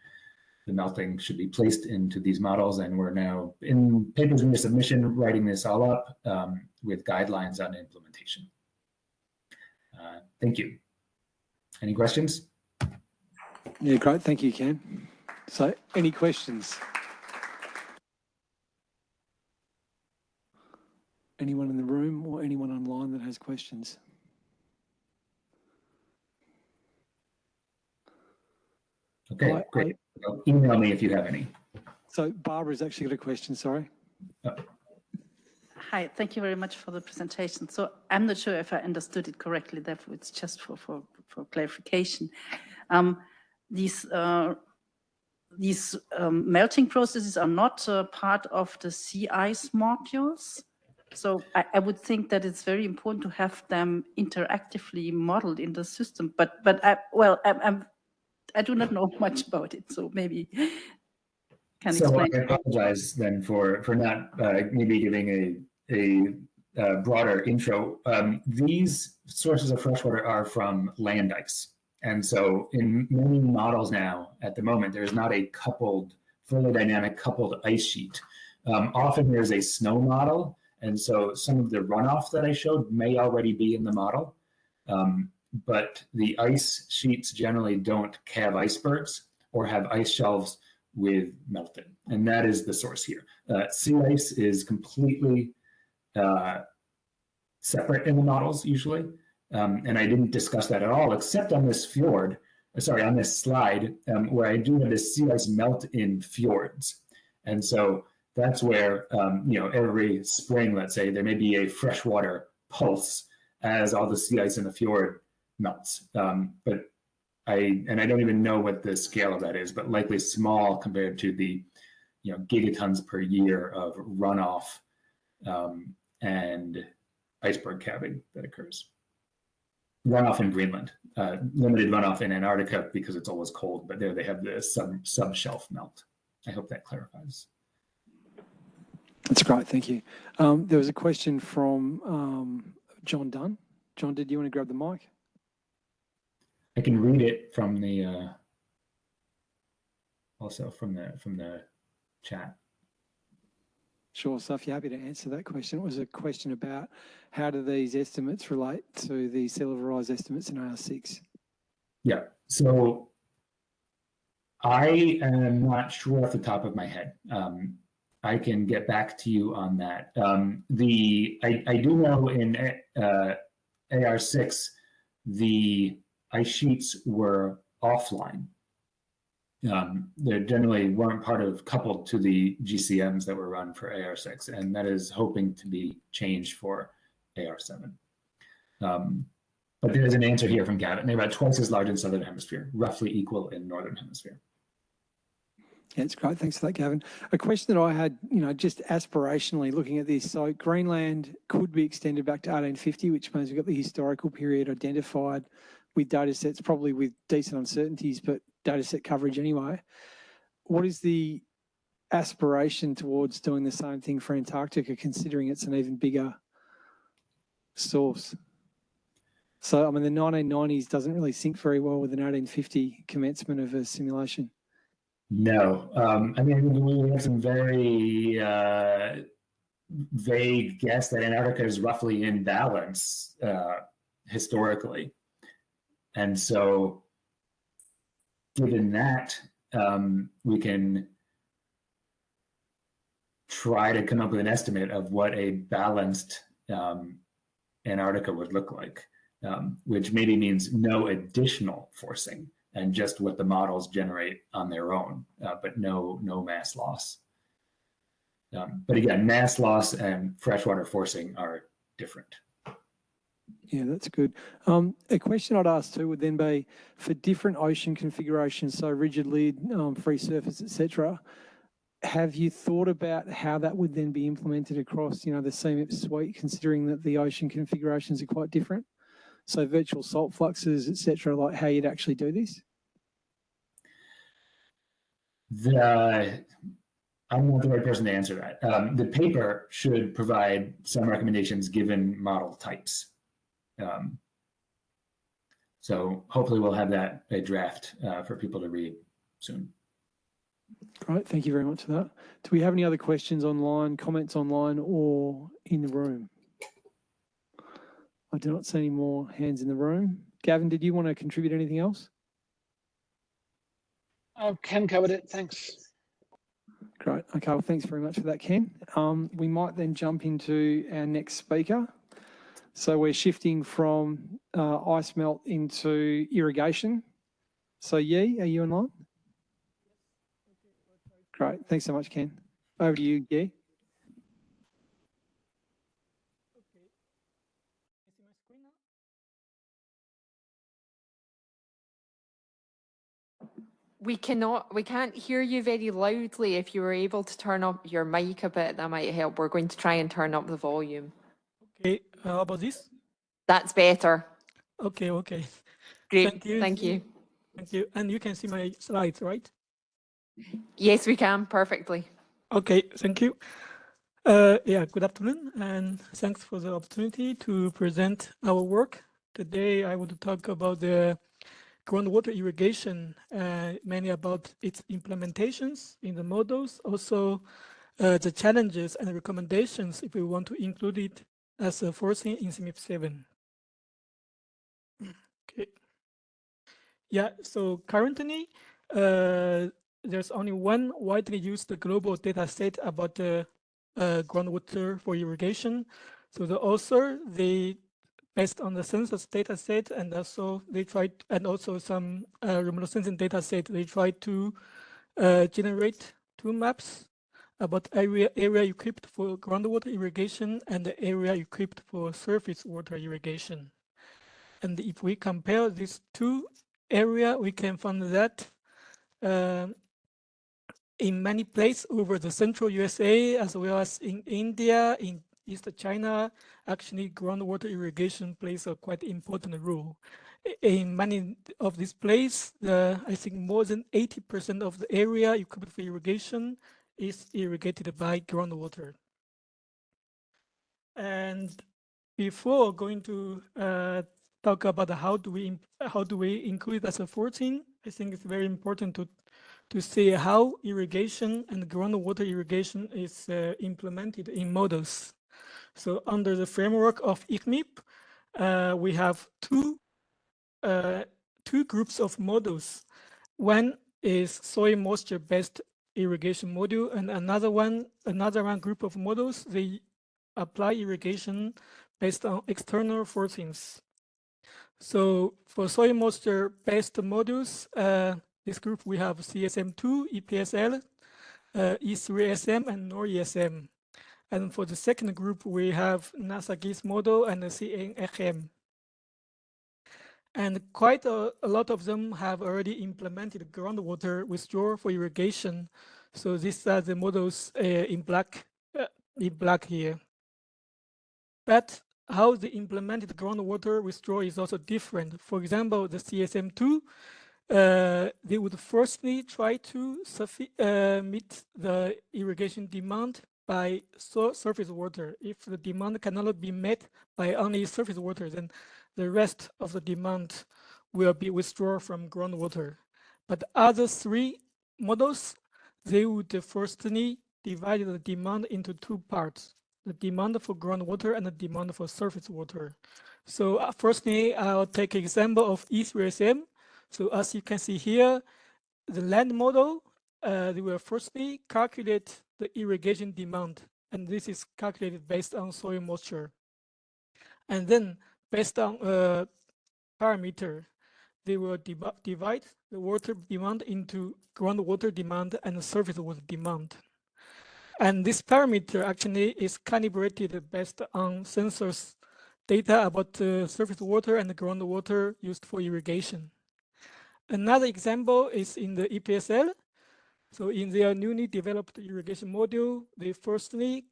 the melting should be placed into these models. And we're now in papers in your submission, writing this all up with guidelines on implementation. Thank you. Any questions? Yeah, great. Thank you, Ken. So any questions? Anyone in the room or anyone online that has questions? Okay, great. Email me if you have any. So Barbara's actually got a question, sorry. Hi, thank you very much for the presentation. So I'm not sure if I understood it correctly, therefore it's just for clarification. These melting processes are not part of the sea ice modules. So I would think that it's very important to have them interactively modeled in the system. But I do not know much about it, so maybe can explain. So I apologize then for not maybe giving a broader intro. These sources of freshwater are from land ice. And so in many models now, at the moment, there's not a coupled, fully dynamic coupled ice sheet. Often there's a snow model. And so some of the runoff that I showed may already be in the model. But the ice sheets generally don't have icebergs or have ice shelves with melting. And that is the source here. Sea ice is completely separate in the models usually. And I didn't discuss that at all, except on this fjord, sorry, on this slide, where I do have this sea ice melt in fjords. And so that's where, every spring, let's say, there may be a freshwater pulse as all the sea ice in the fjord melts. But I don't even know what the scale of that is, but likely small compared to the, gigatons per year of runoff and iceberg calving that occurs. Runoff in Greenland, limited runoff in Antarctica because it's always cold, but there they have the sub-shelf melt. I hope that clarifies. That's great, thank you. There was a question from John Dunn. John, did you want to grab the mic? I can read it from the also from the chat. Sure, so if you're happy to answer that question, it was a question about how do these estimates relate to the sea level rise estimates in AR6? Yeah, so I am not sure off the top of my head. I can get back to you on that. I do know in AR6, the ice sheets were offline. They generally weren't coupled to the GCMs that were run for AR6, and that is hoping to be changed for AR7. But there is an answer here from Gavin. They're about twice as large in Southern Hemisphere, roughly equal in Northern Hemisphere. Yeah, it's great. Thanks for that, Gavin. A question that I had, just aspirationally looking at this. So Greenland could be extended back to 1850, which means we've got the historical period identified with data sets, probably with decent uncertainties, but data set coverage anyway. What is the aspiration towards doing the same thing for Antarctica, considering it's an even bigger source? So, I mean, the 1990s doesn't really sync very well with an 1850 commencement of a simulation. No, I mean, we have some very vague guess that Antarctica is roughly in balance historically. And so given that, we can try to come up with an estimate of what a balanced Antarctica would look like, which maybe means no additional forcing and just what the models generate on their own, but no mass loss. But again, mass loss and freshwater forcing are different. Yeah, that's good. A question I'd ask too would then be for different ocean configurations, so rigid lid, free surface, etc. Have you thought about how that would then be implemented across, the CMIP suite, considering that the ocean configurations are quite different? So virtual salt fluxes, etc., like how you'd actually do this? I'm not the right person to answer that. The paper should provide some recommendations given model types. So hopefully we'll have that a draft for people to read soon. Great, thank you very much for that. Do we have any other questions online, comments online or in the room? I do not see any more hands in the room. Gavin, did you want to contribute anything else? Ken covered it, thanks. Great, okay, well, thanks very much for that, Ken. We might then jump into our next speaker. So we're shifting from ice melt into irrigation. So Yi, are you online? Great, thanks so much, Ken. Over to you, Yi. We can't hear you very loudly. If you were able to turn up your mic a bit, that might help. We're going to try and turn up the volume. Okay, how about this? That's better. Okay. Great, Thank you. thank you. Thank you. And you can see my slides, right? Yes, we can, perfectly. Okay, thank you. Yeah, good afternoon, and thanks for the opportunity to present our work. Today, I want to talk about the groundwater irrigation, mainly about its implementations in the models, also the challenges and recommendations if we want to include it as a forcing in CMIP7. Okay. Yeah, so currently, there's only one widely used global data set about the groundwater for irrigation. So the author, based on the census data set, and also they tried, and also some remote sensing data set, they tried to generate two maps about area equipped for groundwater irrigation and the area equipped for surface water irrigation. And if we compare these two areas, we can find that in many places over the central USA, as well as in India, in East China, actually groundwater irrigation plays a quite important role. In many of these places, I think more than 80% of the area equipped for irrigation is irrigated by groundwater. And before going to talk about how do we include as a forcing, I think it's very important to see how irrigation and groundwater irrigation is implemented in models. So under the framework of CMIP, we have two groups of models. One is soil moisture-based irrigation module, and another one group of models, they apply irrigation based on external forcings. So for soil moisture-based modules, this group we have CSM2, EPSL, E3SM, and NOR-ESM. And for the second group, we have NASA GIS model and the CMIP7. And quite a lot of them have already implemented groundwater withdrawal for irrigation. So these are the models in black here. But how they implemented groundwater withdrawal is also different. For example, the CSM2, they would firstly try to meet the irrigation demand by surface water. If the demand cannot be met by only surface water, then the rest of the demand will be withdrawn from groundwater. But other three models, they would firstly divide the demand into two parts: the demand for groundwater and the demand for surface water. So firstly, I'll take an example of E3SM. So as you can see here, the land model, they will firstly calculate the irrigation demand, and this is calculated based on soil moisture. And then based on parameter, they will divide the water demand into groundwater demand and surface water demand. And this parameter actually is calibrated based on sensors data about surface water and groundwater used for irrigation. Another example is in the EPSL. So in their newly developed irrigation module, they firstly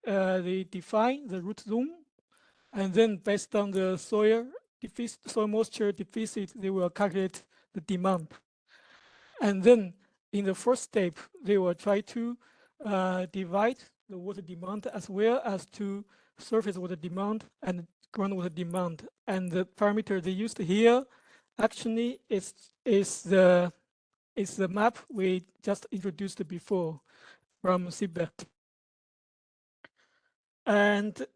they define the root zone, and then based on the soil moisture deficit, they will calculate the demand. And then in the first step, they will try to divide the water demand as well as to surface water demand and groundwater demand. And the parameter they used here actually is the map we just introduced before from Siebert. And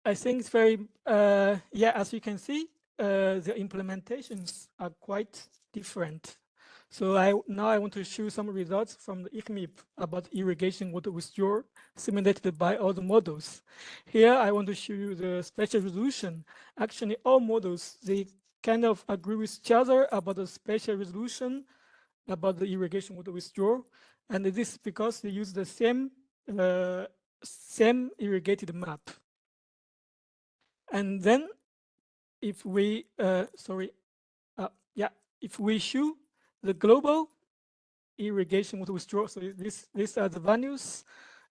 I think it's very, as you can see, the implementations are quite different. So now I want to show some results from the CMIP about irrigation water withdrawal simulated by all the models. Here I want to show you the spatial resolution. Actually, all models, they kind of agree with each other about the spatial resolution about the irrigation water withdrawal. And this is because they use the same irrigated map. And then if we, if we show the global irrigation water withdrawal, so these are the values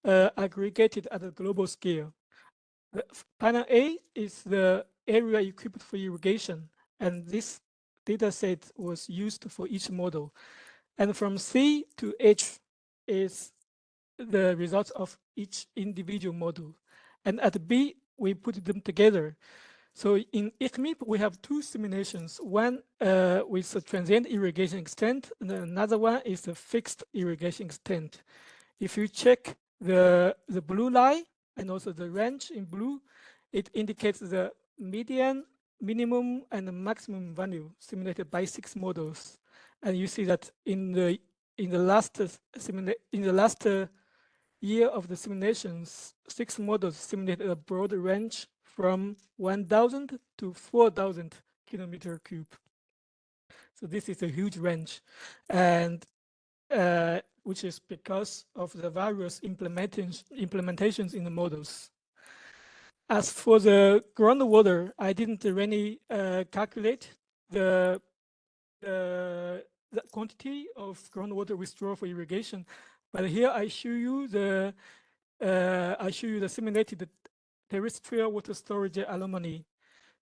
aggregated at a global scale. Panel A is the area equipped for irrigation, and this data set was used for each model. And from C to H is the results of each individual model. And at B, we put them together. So in CMIP, we have two simulations, one with a transient irrigation extent, and another one is a fixed irrigation extent. If you check the blue line and also the range in blue, it indicates the median, minimum, and the maximum value simulated by 6 models. And you see that in the last year of the simulations, 6 models simulated a broad range from 1,000 to 4,000 kilometer cube. So this is a huge range, and which is because of the various implementations in the models. As for the groundwater, I didn't really calculate the quantity of groundwater withdrawal for irrigation, but here I show you the simulated terrestrial water storage anomaly.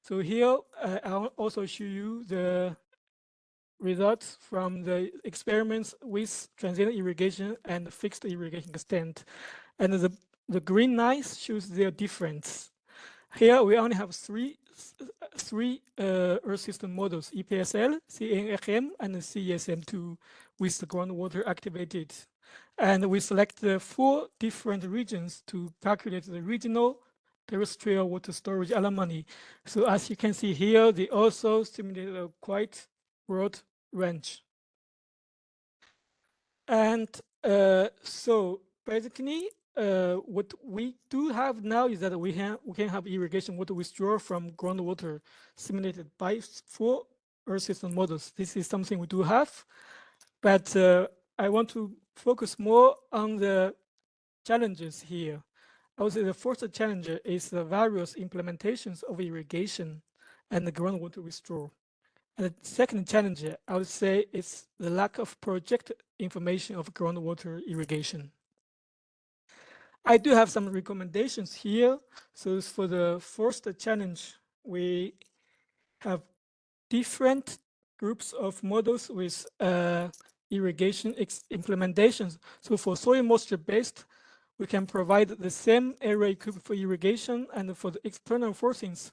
So here I'll also show you the results from the experiments with transient irrigation and fixed irrigation extent. And the green lines shows their difference. Here we only have three Earth system models: EPSL, CMIP7, and CSM2 with the groundwater activated. And we select 4 different regions to calculate the regional terrestrial water storage anomaly. So as you can see here, they also simulated a quite broad range. And so basically, what we do have now is that we can have irrigation water withdrawal from groundwater simulated by 4 Earth system models. This is something we do have, but I want to focus more on the challenges here. I would say the first challenge is the various implementations of irrigation and the groundwater withdrawal. And the second challenge, I would say, is the lack of project information of groundwater irrigation. I do have some recommendations here. So for the first challenge, we have different groups of models with irrigation implementations. So for soil moisture based, we can provide the same area equipped for irrigation, and for the external forcings,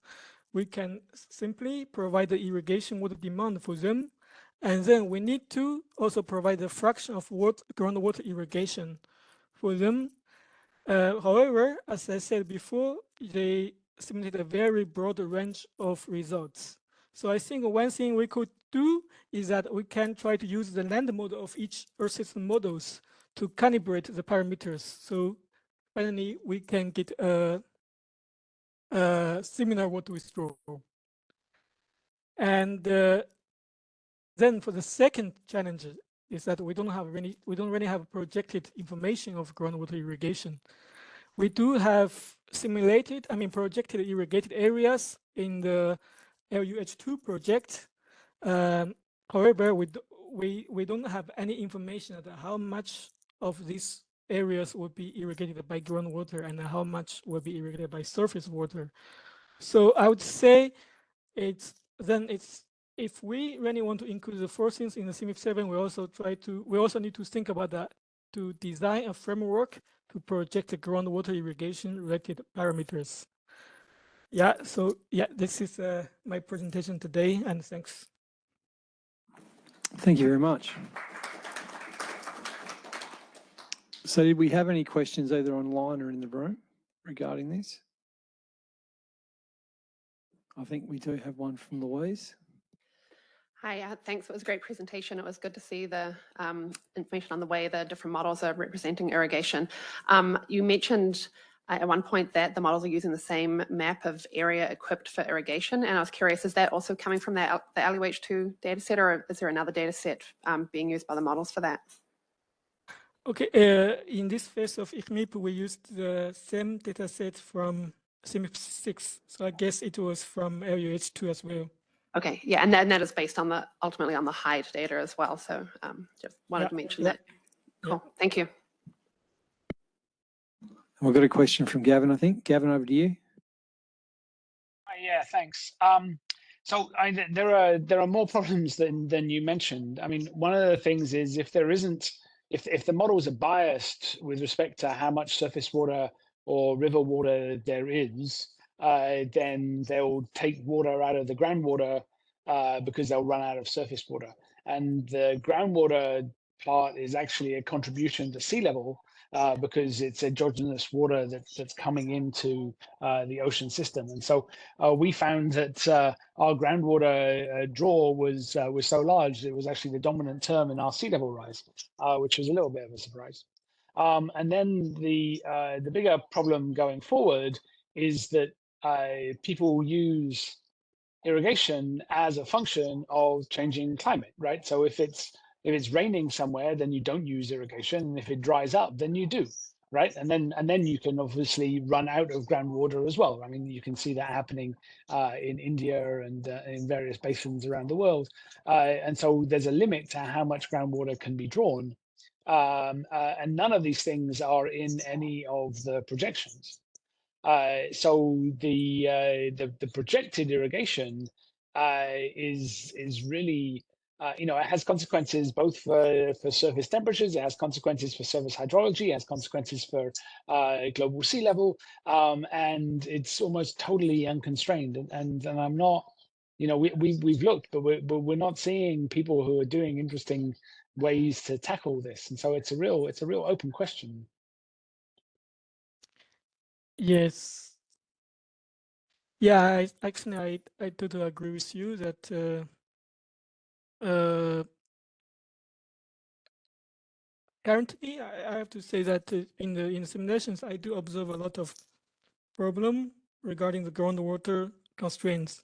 we can simply provide the irrigation water demand for them. And then we need to also provide a fraction of groundwater irrigation for them. However, as I said before, they simulate a very broad range of results. So I think one thing we could do is that we can try to use the land model of each Earth system models to calibrate the parameters. So finally, we can get a similar water withdrawal. And then for the second challenge is that we don't really have projected information of groundwater irrigation. We do have projected irrigated areas in the LUH2 project. However, we don't have any information about how much of these areas will be irrigated by groundwater and how much will be irrigated by surface water. So I would say if we really want to include the forcings in the CMIP7, we also need to think about that, to design a framework to project the groundwater irrigation related parameters. Yeah, so yeah, this is my presentation today, and thanks. Thank you very much. So did we have any questions either online or in the room regarding this? I think we do have one from Louise. Hi, thanks. It was a great presentation. It was good to see the information on the way the different models are representing irrigation. You mentioned at one point that the models are using the same map of area equipped for irrigation, and I was curious, is that also coming from the LUH2 dataset, or is there another dataset being used by the models for that? Okay, in this phase of CMIP, we used the same dataset from CMIP6, so I guess it was from LUH2 as well. Okay, yeah, and that is based on ultimately on the height data as well. So just wanted to mention that. Cool, thank you. We've got a question from Gavin, I think. Gavin, over to you. Yeah, thanks. So there are more problems than you mentioned. I mean, one of the things is if the models are biased with respect to how much surface water or river water there is, then they'll take water out of the groundwater because they'll run out of surface water. And the groundwater part is actually a contribution to sea level because it's exogenous water that's coming into the ocean system. And so we found that our groundwater draw was so large, it was actually the dominant term in our sea level rise, which was a little bit of a surprise. And then the bigger problem going forward is that people use irrigation as a function of changing climate, right? So if it's raining somewhere, then you don't use irrigation, and if it dries up, then you do, right? And then you can obviously run out of groundwater as well. I mean, you can see that happening in India and in various basins around the world, and so there's a limit to how much groundwater can be drawn, and none of these things are in any of the projections. So the projected irrigation is really it has consequences both for surface temperatures, it has consequences for surface hydrology, it has consequences for global sea level, and it's almost totally unconstrained. And I'm not, we've looked, but we're not seeing people who are doing interesting ways to tackle this, and so it's a real open question. Yes. Yeah, I totally agree with you that Currently, I have to say that in the simulations, I do observe a lot of problem regarding the groundwater constraints.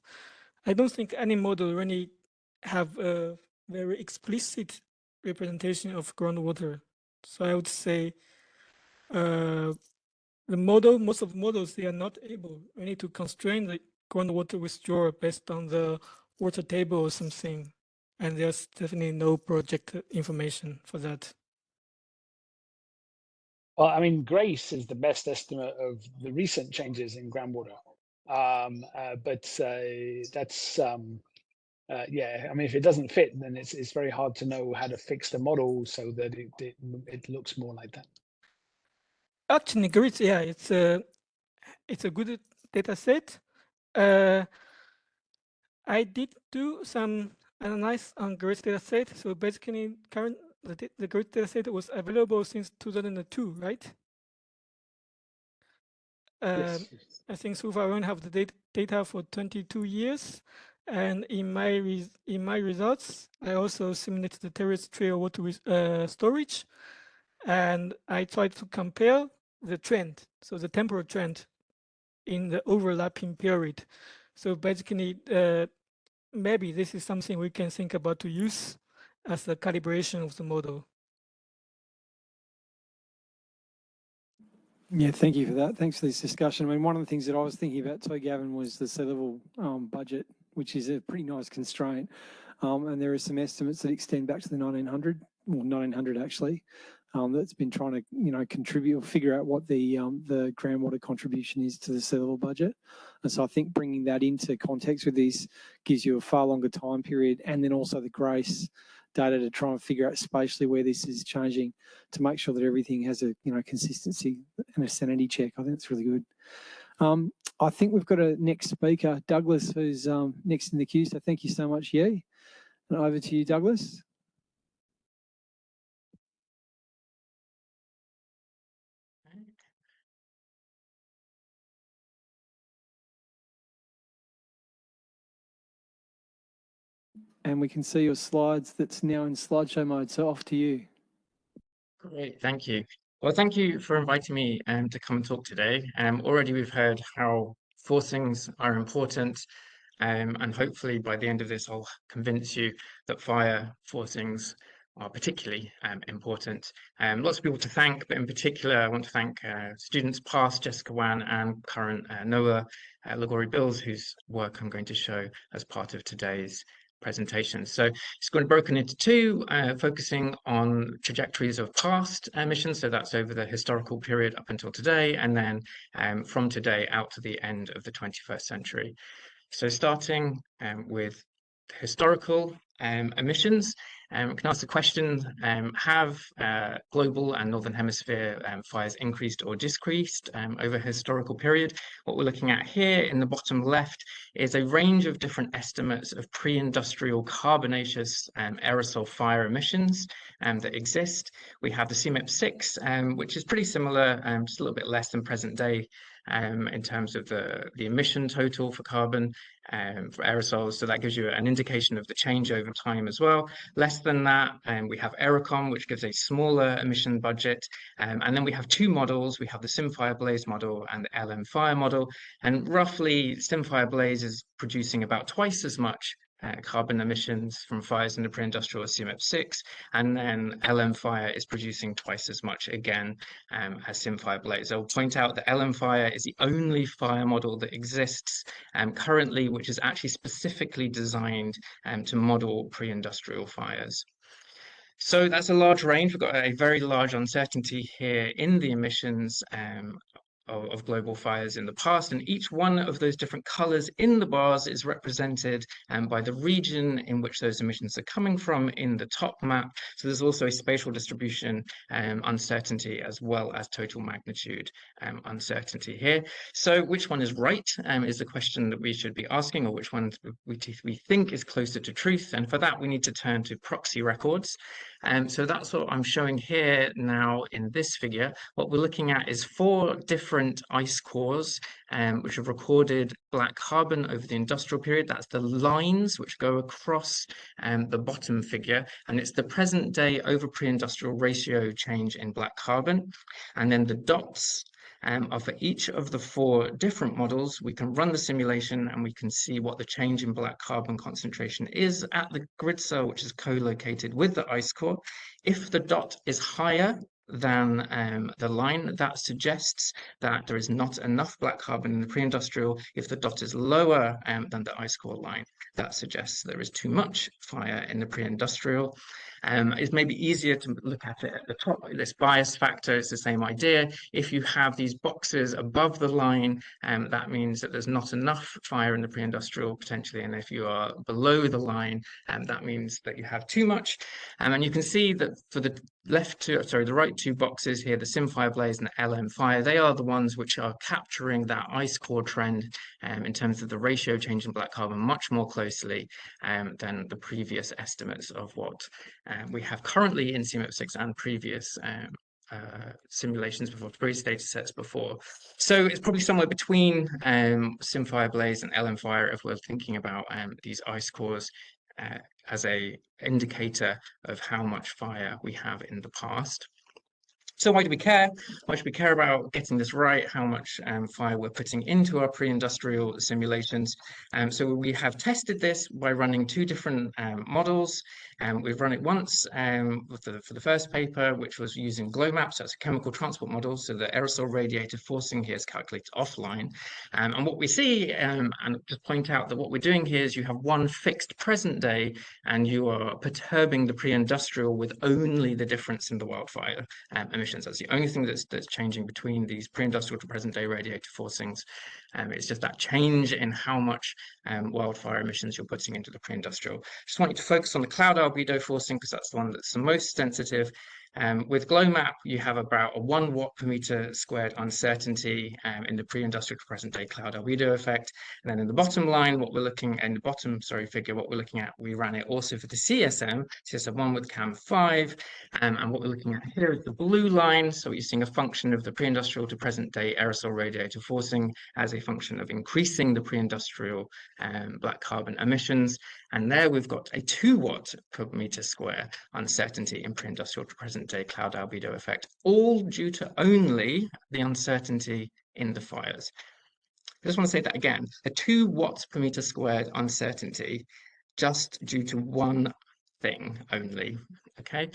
I don't think any model really have a very explicit representation of groundwater. So I would say most of the models, they are not able really to constrain the groundwater withdrawal based on the water table or something. And there's definitely no project information for that. Well, I mean, GRACE is the best estimate of the recent changes in groundwater. That's yeah. I mean, if it doesn't fit, then it's very hard to know how to fix the model so that it looks more like that. Actually, GRACE, yeah, it's a good data set. I did do some analysis on GRACE data set. So basically, the GRACE data set was available since 2002, right? Yes. I think so far I only have the data for 22 years. And in my results, I also simulated the terrestrial water storage. And I tried to compare the trend, so the temporal trend in the overlapping period. So basically, maybe this is something we can think about to use as a calibration of the model. Yeah, thank you for that. Thanks for this discussion. I mean, one of the things that I was thinking about, too, Gavin, was the sea level budget, which is a pretty nice constraint. And there are some estimates that extend back to the 1900 actually, that's been trying to, contribute or figure out what the groundwater contribution is to the sea level budget. And so I think bringing that into context with this gives you a far longer time period, and then also the GRACE data to try and figure out spatially where this is changing to make sure that everything has a consistency and a sanity check. I think it's really good. I think we've got a next speaker, Douglas, who's next in the queue. So thank you so much, Yi. And over to you, Douglas. And we can see your slides that's now in slideshow mode. So off to you. Great, thank you. Well, thank you for inviting me to come and talk today. Already we've heard how forcings are important, and hopefully by the end of this, I'll convince you that fire forcings are particularly important. Lots of people to thank, but in particular, I want to thank students past, Jessica Wan, and current Noah Lagori-Bills, whose work I'm going to show as part of today's presentation. So it's going to be broken into two, focusing on trajectories of past emissions. So that's over the historical period up until today, and then from today out to the end of the 21st century. So starting with historical emissions, we can ask the question, have global and Northern Hemisphere fires increased or decreased over a historical period? What we're looking at here in the bottom left is a range of different estimates of pre-industrial carbonaceous aerosol fire emissions that exist. We have the CMIP7, which is pretty similar, just a little bit less than present day in terms of the emission total for carbon for aerosols. So that gives you an indication of the change over time as well. Less than that, we have Aerocom, which gives a smaller emission budget. And then we have two models. We have the SimFire Blaze model and the LM Fire model. And roughly, SimFire Blaze is producing about twice as much carbon emissions from fires in the pre-industrial CMIP6, and then LM Fire is producing twice as much again as SimFire Blaze. I'll point out that LM Fire is the only fire model that exists currently, which is actually specifically designed to model pre-industrial fires. So that's a large range. We've got a very large uncertainty here in the emissions of global fires in the past, and each one of those different colors in the bars is represented by the region in which those emissions are coming from in the top map. So there's also a spatial distribution uncertainty as well as total magnitude uncertainty here. So which one is right is the question that we should be asking, or which one we think is closer to truth. And for that, we need to turn to proxy records. So that's what I'm showing here now in this figure. What we're looking at is 4 different ice cores, which have recorded black carbon over the industrial period. That's the lines which go across the bottom figure, and it's the present day over pre-industrial ratio change in black carbon. And then the dots are for each of the 4 different models. We can run the simulation and we can see what the change in black carbon concentration is at the grid cell, which is co-located with the ice core. If the dot is higher than the line, that suggests that there is not enough black carbon in the pre-industrial. If the dot is lower than the ice core line, that suggests there is too much fire in the pre-industrial. It's maybe easier to look at it at the top. This bias factor is the same idea. If you have these boxes above the line, that means that there's not enough fire in the pre-industrial potentially, and if you are below the line, that means that you have too much. And you can see that for the the right 2 boxes here, the SimFire blaze and the LM fire, they are the ones which are capturing that ice core trend in terms of the ratio change in black carbon much more closely than the previous estimates of what we have currently in CMIP7 and previous simulations before, previous data sets before. So it's probably somewhere between SimFire blaze and LM fire if we're thinking about these ice cores as a indicator of how much fire we have in the past. So why do we care? Why should we care about getting this right? How much fire we're putting into our pre-industrial simulations? So we have tested this by running 2 different models. We've run it once for the first paper, which was using GLOMAP, so it's a chemical transport model. So the aerosol radiated forcing here is calculated offline. And what we see, and just point out that what we're doing here is you have one fixed present day, and you are perturbing the pre-industrial with only the difference in the wildfire emissions. That's the only thing that's changing between these pre-industrial to present day radiated forcings. It's just that change in how much wildfire emissions you're putting into the pre-industrial. Just want you to focus on the cloud albedo forcing because that's the one that's the most sensitive. With GLOMAP, you have about a 1 watt per meter squared uncertainty in the pre-industrial to present day cloud albedo effect. And then in the bottom line, what we're looking in the bottom, figure, what we're looking at, we ran it also for the CSM1 with CAM5. And what we're looking at here is the blue line. So you're seeing a function of the pre-industrial to present day aerosol radiator forcing as a function of increasing the pre-industrial black carbon emissions. And there we've got a 2 watt per meter square uncertainty in pre-industrial to present day cloud albedo effect, all due to only the uncertainty in the fires. I just want to say that again, a 2 watts per meter squared uncertainty just due to one thing only, okay?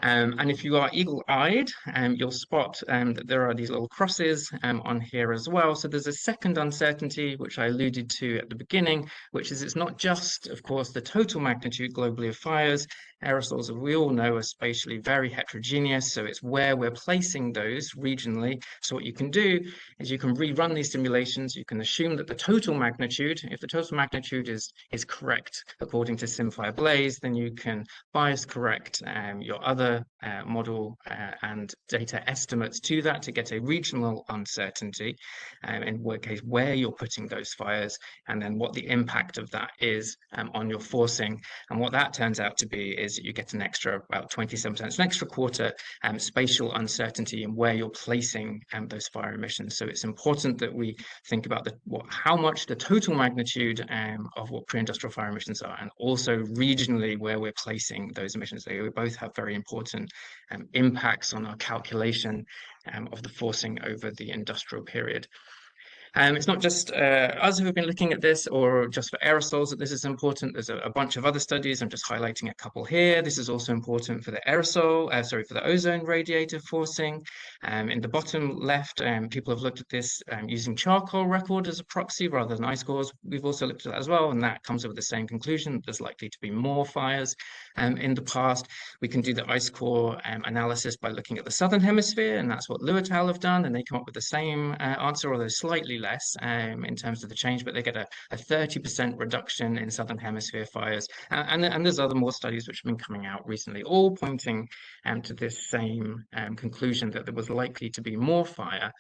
And if you are eagle-eyed, you'll spot that there are these little crosses on here as well. So there's a second uncertainty, which I alluded to at the beginning, which is it's not just, of course, the total magnitude globally of fires. Aerosols, as we all know, are spatially very heterogeneous, so it's where we're placing those regionally. So what you can do is you can rerun these simulations. You can assume that the total magnitude, if the total magnitude is correct according to SimFire blaze, then you can bias correct your other model and data estimates to that to get a regional uncertainty in what case where you're putting those fires, and then what the impact of that is on your forcing. And what that turns out to be is you get an extra about 27%, an extra quarter spatial uncertainty in where you're placing those fire emissions. So it's important that we think about how much the total magnitude of what pre-industrial fire emissions are, and also regionally where we're placing those emissions. They both have very important impacts on our calculation of the forcing over the industrial period. It's not just us who have been looking at this, or just for aerosols that this is important. There's a bunch of other studies. I'm just highlighting a couple here. This is also important for the for the ozone radiator forcing. In the bottom left, people have looked at this using charcoal record as a proxy rather than ice cores. We've also looked at that as well, and that comes up with the same conclusion. There's likely to be more fires in the past. We can do the ice core analysis by looking at the southern hemisphere, and that's what Liu et al. Have done, and they come up with the same answer, although slightly less in terms of the change, but they get a 30% reduction in southern hemisphere fires. And there's more studies which have been coming out recently, all pointing to this same conclusion that there was likely to be more fire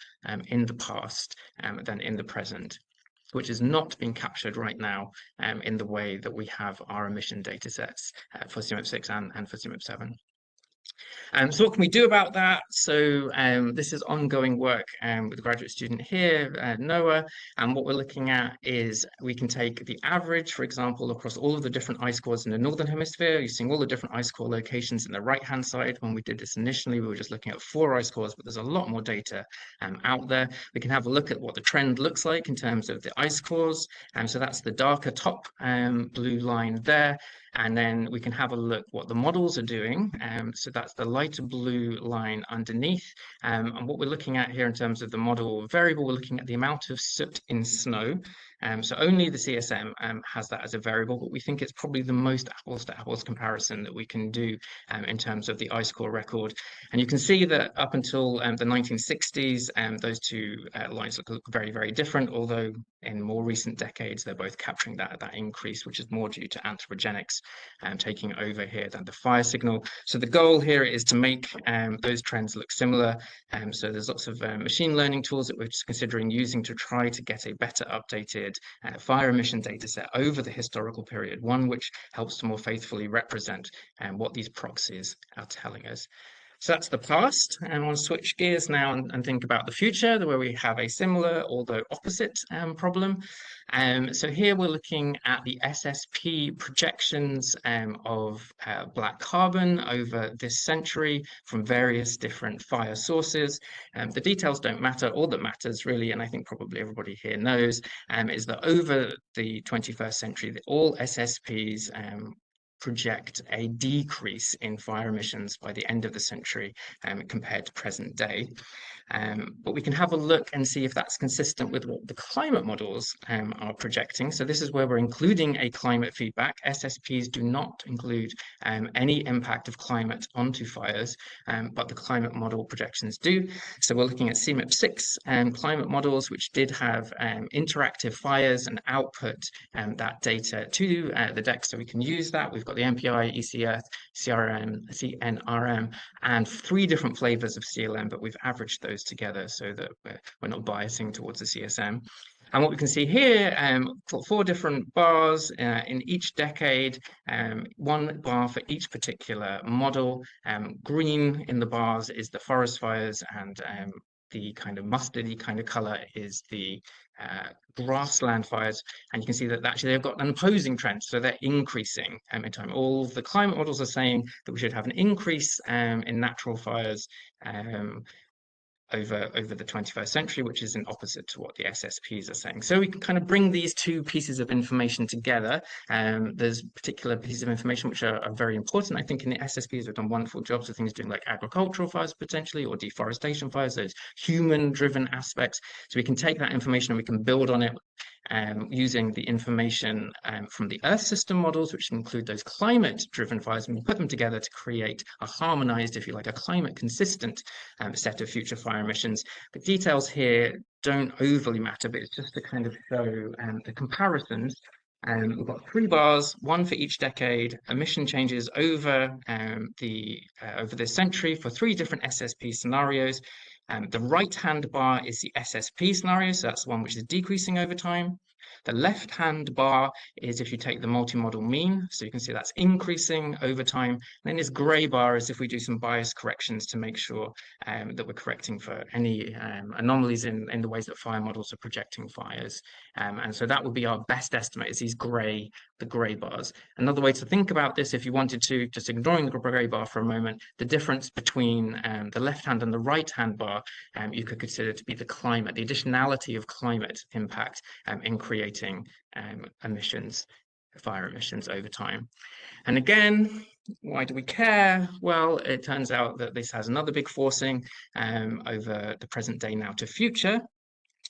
in the past than in the present, which is not being captured right now in the way that we have our emission data sets for CMIP6 and for CMIP7. So what can we do about that? So this is ongoing work with a graduate student here, Noah, and what we're looking at is we can take the average, for example, across all of the different ice cores in the Northern Hemisphere. You're seeing all the different ice core locations in the right-hand side. When we did this initially, we were just looking at 4 ice cores, but there's a lot more data out there. We can have a look at what the trend looks like in terms of the ice cores. So that's the darker top blue line there. And then we can have a look what the models are doing. So that's the lighter blue line underneath. And what we're looking at here in terms of the model variable, we're looking at the amount of soot in snow. So only the CSM has that as a variable, but we think it's probably the most apples to apples comparison that we can do in terms of the ice core record. And you can see that up until the 1960s, those two lines look very, very different, although in more recent decades, they're both capturing that increase, which is more due to anthropogenics taking over here than the fire signal. So the goal here is to make those trends look similar. So there's lots of machine learning tools that we're just considering using to try to get a better updated fire emission data set over the historical period, one which helps to more faithfully represent what these proxies are telling us. So that's the past, and I want to switch gears now and think about the future, where we have a similar, although opposite problem. So here we're looking at the SSP projections of black carbon over this century from various different fire sources. The details don't matter. All that matters really, and I think probably everybody here knows, is that over the 21st century, all SSPs project a decrease in fire emissions by the end of the century compared to present day. But we can have a look and see if that's consistent with what the climate models are projecting. So this is where we're including a climate feedback. SSPs do not include any impact of climate onto fires, but the climate model projections do. So we're looking at CMIP7 climate models, which did have interactive fires and output that data to the deck, so we can use that. We've got the MPI, ECF, CNRM, and 3 different flavors of CLM, but we've averaged those together so that we're not biasing towards the CSM. And what we can see here, 4 different bars in each decade, 1 bar for each particular model. Green in the bars is the forest fires, and the kind of mustardy kind of color is the grassland fires, and you can see that actually they've got an opposing trend, so they're increasing in time. All the climate models are saying that we should have an increase in natural fires over the 21st century, which is in opposite to what the SSPs are saying. So we can kind of bring these 2 pieces of information together. There's particular pieces of information which are very important. I think in the SSPs have done wonderful jobs of things doing like agricultural fires potentially, or deforestation fires, those human-driven aspects. So we can take that information and we can build on it using the information from the Earth system models, which include those climate-driven fires, and we put them together to create a harmonized, if you like, a climate-consistent set of future fire emissions. The details here don't overly matter, but it's just to kind of show the comparisons. We've got 3 bars, 1 for each decade, emission changes over this century for 3 different SSP scenarios. The right-hand bar is the SSP scenario, so that's the one which is decreasing over time. The left-hand bar is if you take the multi-model mean, so you can see that's increasing over time. And then this gray bar is if we do some bias corrections to make sure that we're correcting for any anomalies in the ways that fire models are projecting fires. And so that would be our best estimate, is the gray bars. Another way to think about this, if you wanted to, just ignoring the gray bar for a moment, the difference between the left-hand and the right-hand bar, you could consider to be the climate, the additionality of climate impact in creating fire emissions over time. And again, why do we care? Well, it turns out that this has another big forcing over the present day now to future.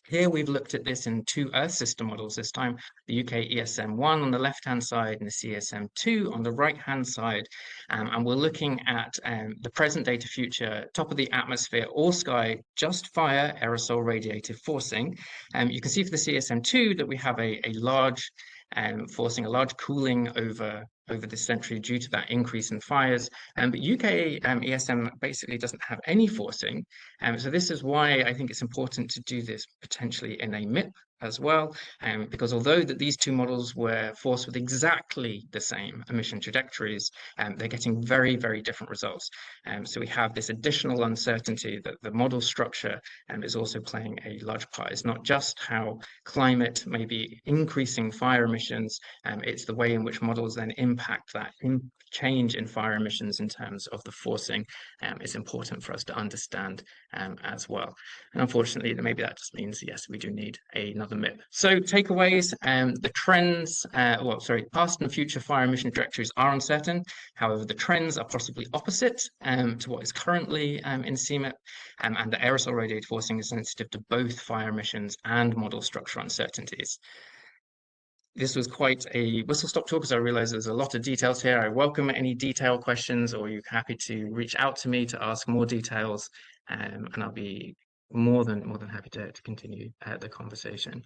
Here we've looked at this in 2 Earth system models this time, the UK ESM1 on the left-hand side and the CSM2 on the right-hand side. And we're looking at the present day to future, top of the atmosphere or sky, just fire, aerosol radiative forcing. You can see for the CSM2 that we have a large forcing, a large cooling over this century due to that increase in fires. But UK ESM basically doesn't have any forcing. So this is why I think it's important to do this potentially in a MIP as well, because although that these two models were forced with exactly the same emission trajectories, they're getting very, very different results. So we have this additional uncertainty that the model structure is also playing a large part. It's not just how climate may be increasing fire emissions, it's the way in which models then impact that change in fire emissions in terms of the forcing. Is important for us to understand as well. And unfortunately, maybe that just means, yes, we do need another MIP. So takeaways, the trends, past and future fire emission trajectories are uncertain. However, the trends are possibly opposite to what is currently in CMIP, and the aerosol radiated forcing is sensitive to both fire emissions and model structure uncertainties. This was quite a whistle-stop tour because I realize there's a lot of details here. I welcome any detailed questions, or you're happy to reach out to me to ask more details, and I'll be more than happy to continue the conversation.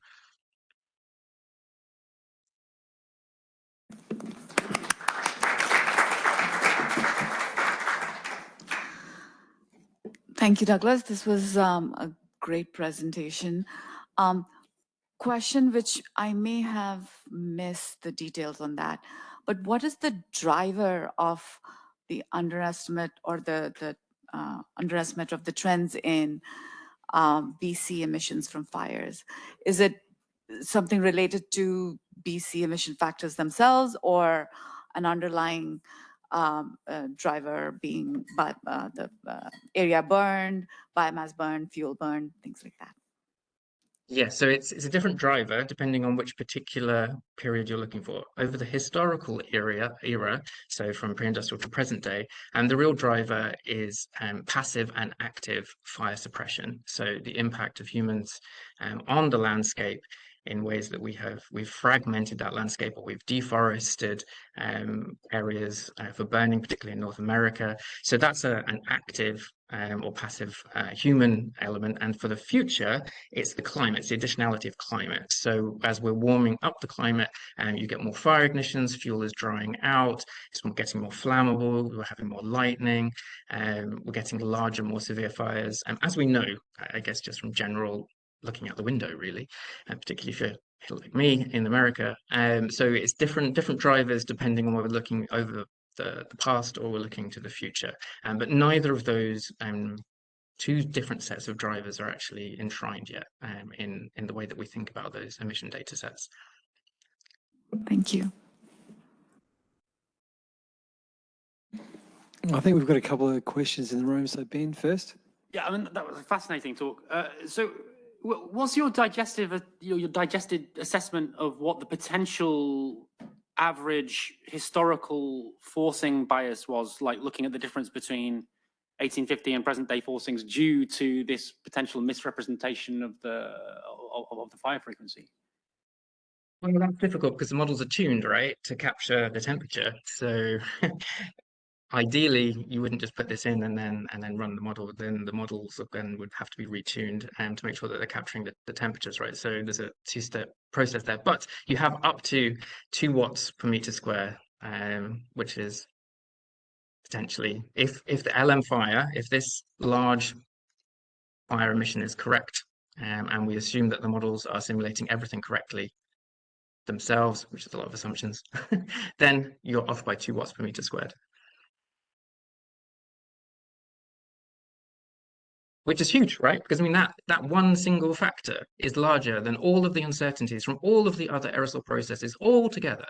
Thank you, Douglas. This was a great presentation. Question which I may have missed the details on that, but what is the driver of the underestimate or the underestimate of the trends in BC emissions from fires? Is it something related to BC emission factors themselves, or an underlying driver being the area burned, biomass burned, fuel burned, things like that? Yeah, so it's a different driver depending on which particular period you're looking for. Over the historical era, so from pre-industrial to present day, and the real driver is passive and active fire suppression. So the impact of humans on the landscape in ways that we've fragmented that landscape, or we've deforested areas for burning, particularly in North America. So that's an active or passive human element. And for the future, it's the climate, it's the additionality of climate. So as we're warming up the climate, you get more fire ignitions, fuel is drying out, it's getting more flammable, we're having more lightning, we're getting larger, more severe fires. As we know, I guess just from general looking out the window, really, particularly if you're like me in America. So it's different drivers depending on whether we're looking over the past or we're looking to the future. But neither of those two different sets of drivers are actually enshrined yet in the way that we think about those emission data sets. Thank you. I think we've got a couple of questions in the room. So Ben first. Yeah, I mean, that was a fascinating talk. So what's your digested assessment of what the potential average historical forcing bias was, like looking at the difference between 1850 and present day forcings due to this potential misrepresentation of the fire frequency? Well, that's difficult because the models are tuned, right, to capture the temperature. So ideally, you wouldn't just put this in and then run the model. Then the models again would have to be retuned to make sure that they're capturing the temperatures, right? So there's a two-step process there. But you have up to 2 watts per meter square, which is potentially, if the LM fire, if this large fire emission is correct, and we assume that the models are simulating everything correctly themselves, which is a lot of assumptions, then you're off by 2 watts per meter squared. Which is huge, right? Because I mean, that one single factor is larger than all of the uncertainties from all of the other aerosol processes all together.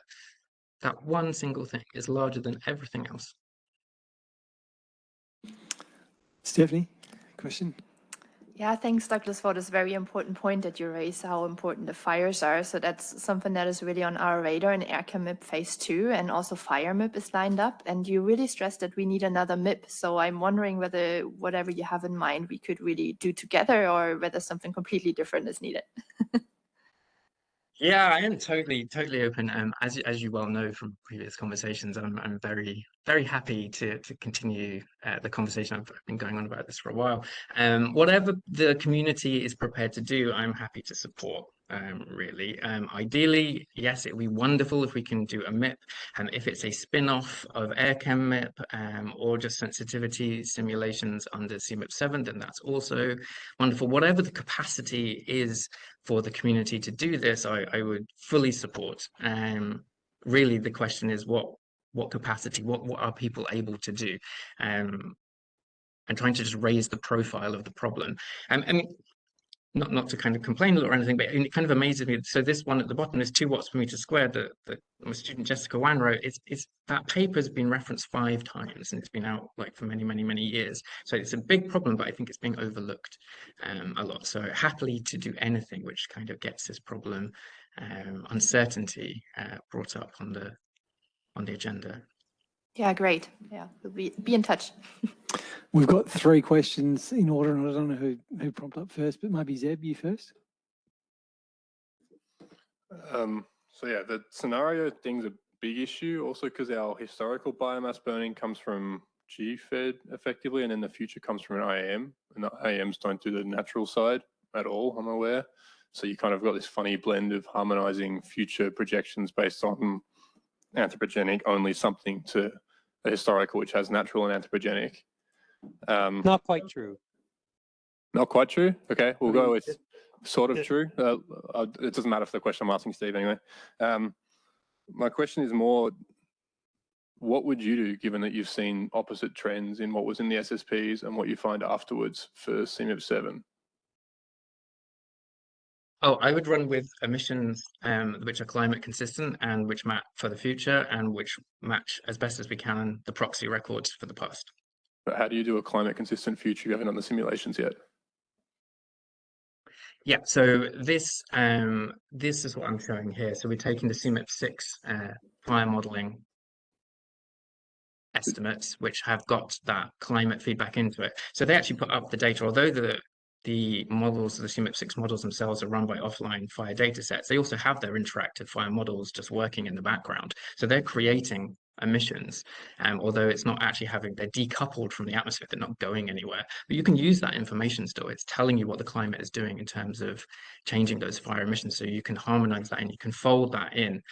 That one single thing is larger than everything else. Stephanie, question? Yeah, thanks, Douglas, for this very important point that you raised, how important the fires are. So that's something that is really on our radar in AirCAMIP phase 2, and also FireMIP is lined up. And you really stressed that we need another MIP. So I'm wondering whether whatever you have in mind we could really do together, or whether something completely different is needed. Yeah, I am totally open. As you well know from previous conversations, I'm very happy to continue the conversation. I've been going on about this for a while. Whatever the community is prepared to do, I'm happy to support. really. Ideally, yes, it would be wonderful if we can do a MIP, and if it's a spin-off of AirChem MIP or just sensitivity simulations under CMIP7, then that's also wonderful. Whatever the capacity is for the community to do this, I would fully support. Really, the question is what capacity, what are people able to do? And trying to just raise the profile of the problem. And not to kind of complain or anything, but it kind of amazes me. So this one at the bottom is 2 watts per meter squared that my student Jessica Wan wrote. It's that paper's been referenced 5 times and it's been out like for many, many, many years. So it's a big problem, but I think it's being overlooked a lot. So happily to do anything which kind of gets this problem uncertainty brought up on the agenda. Yeah, great. Yeah, we'll be in touch. We've got 3 questions in order, and I don't know who prompted up first, but maybe Zeb, you first. So yeah, the scenario thing's a big issue also because our historical biomass burning comes from G-fed effectively, and then the future comes from an IAM, and the IAMs don't do the natural side at all, I'm aware. So you kind of got this funny blend of harmonizing future projections based on anthropogenic only something to a historical which has natural and anthropogenic. Not quite true. Not quite true? Okay, we'll go with sort of true. It doesn't matter for the question I'm asking Steve anyway. My question is more, what would you do given that you've seen opposite trends in what was in the SSPs and what you find afterwards for CMIP7? Oh, I would run with emissions which are climate consistent and which map for the future and which match as best as we can the proxy records for the past. But how do you do a climate consistent future? You haven't done the simulations yet. Yeah, so this is what I'm showing here. So we're taking the CMIP6 fire modeling estimates, which have got that climate feedback into it. So they actually put up the data, although the models, the CMIP6 models themselves are run by offline fire data sets, they also have their interactive fire models just working in the background. So they're creating emissions, although it's not actually they're decoupled from the atmosphere, they're not going anywhere. But you can use that information still. It's telling you what the climate is doing in terms of changing those fire emissions. So you can harmonize that and you can fold that in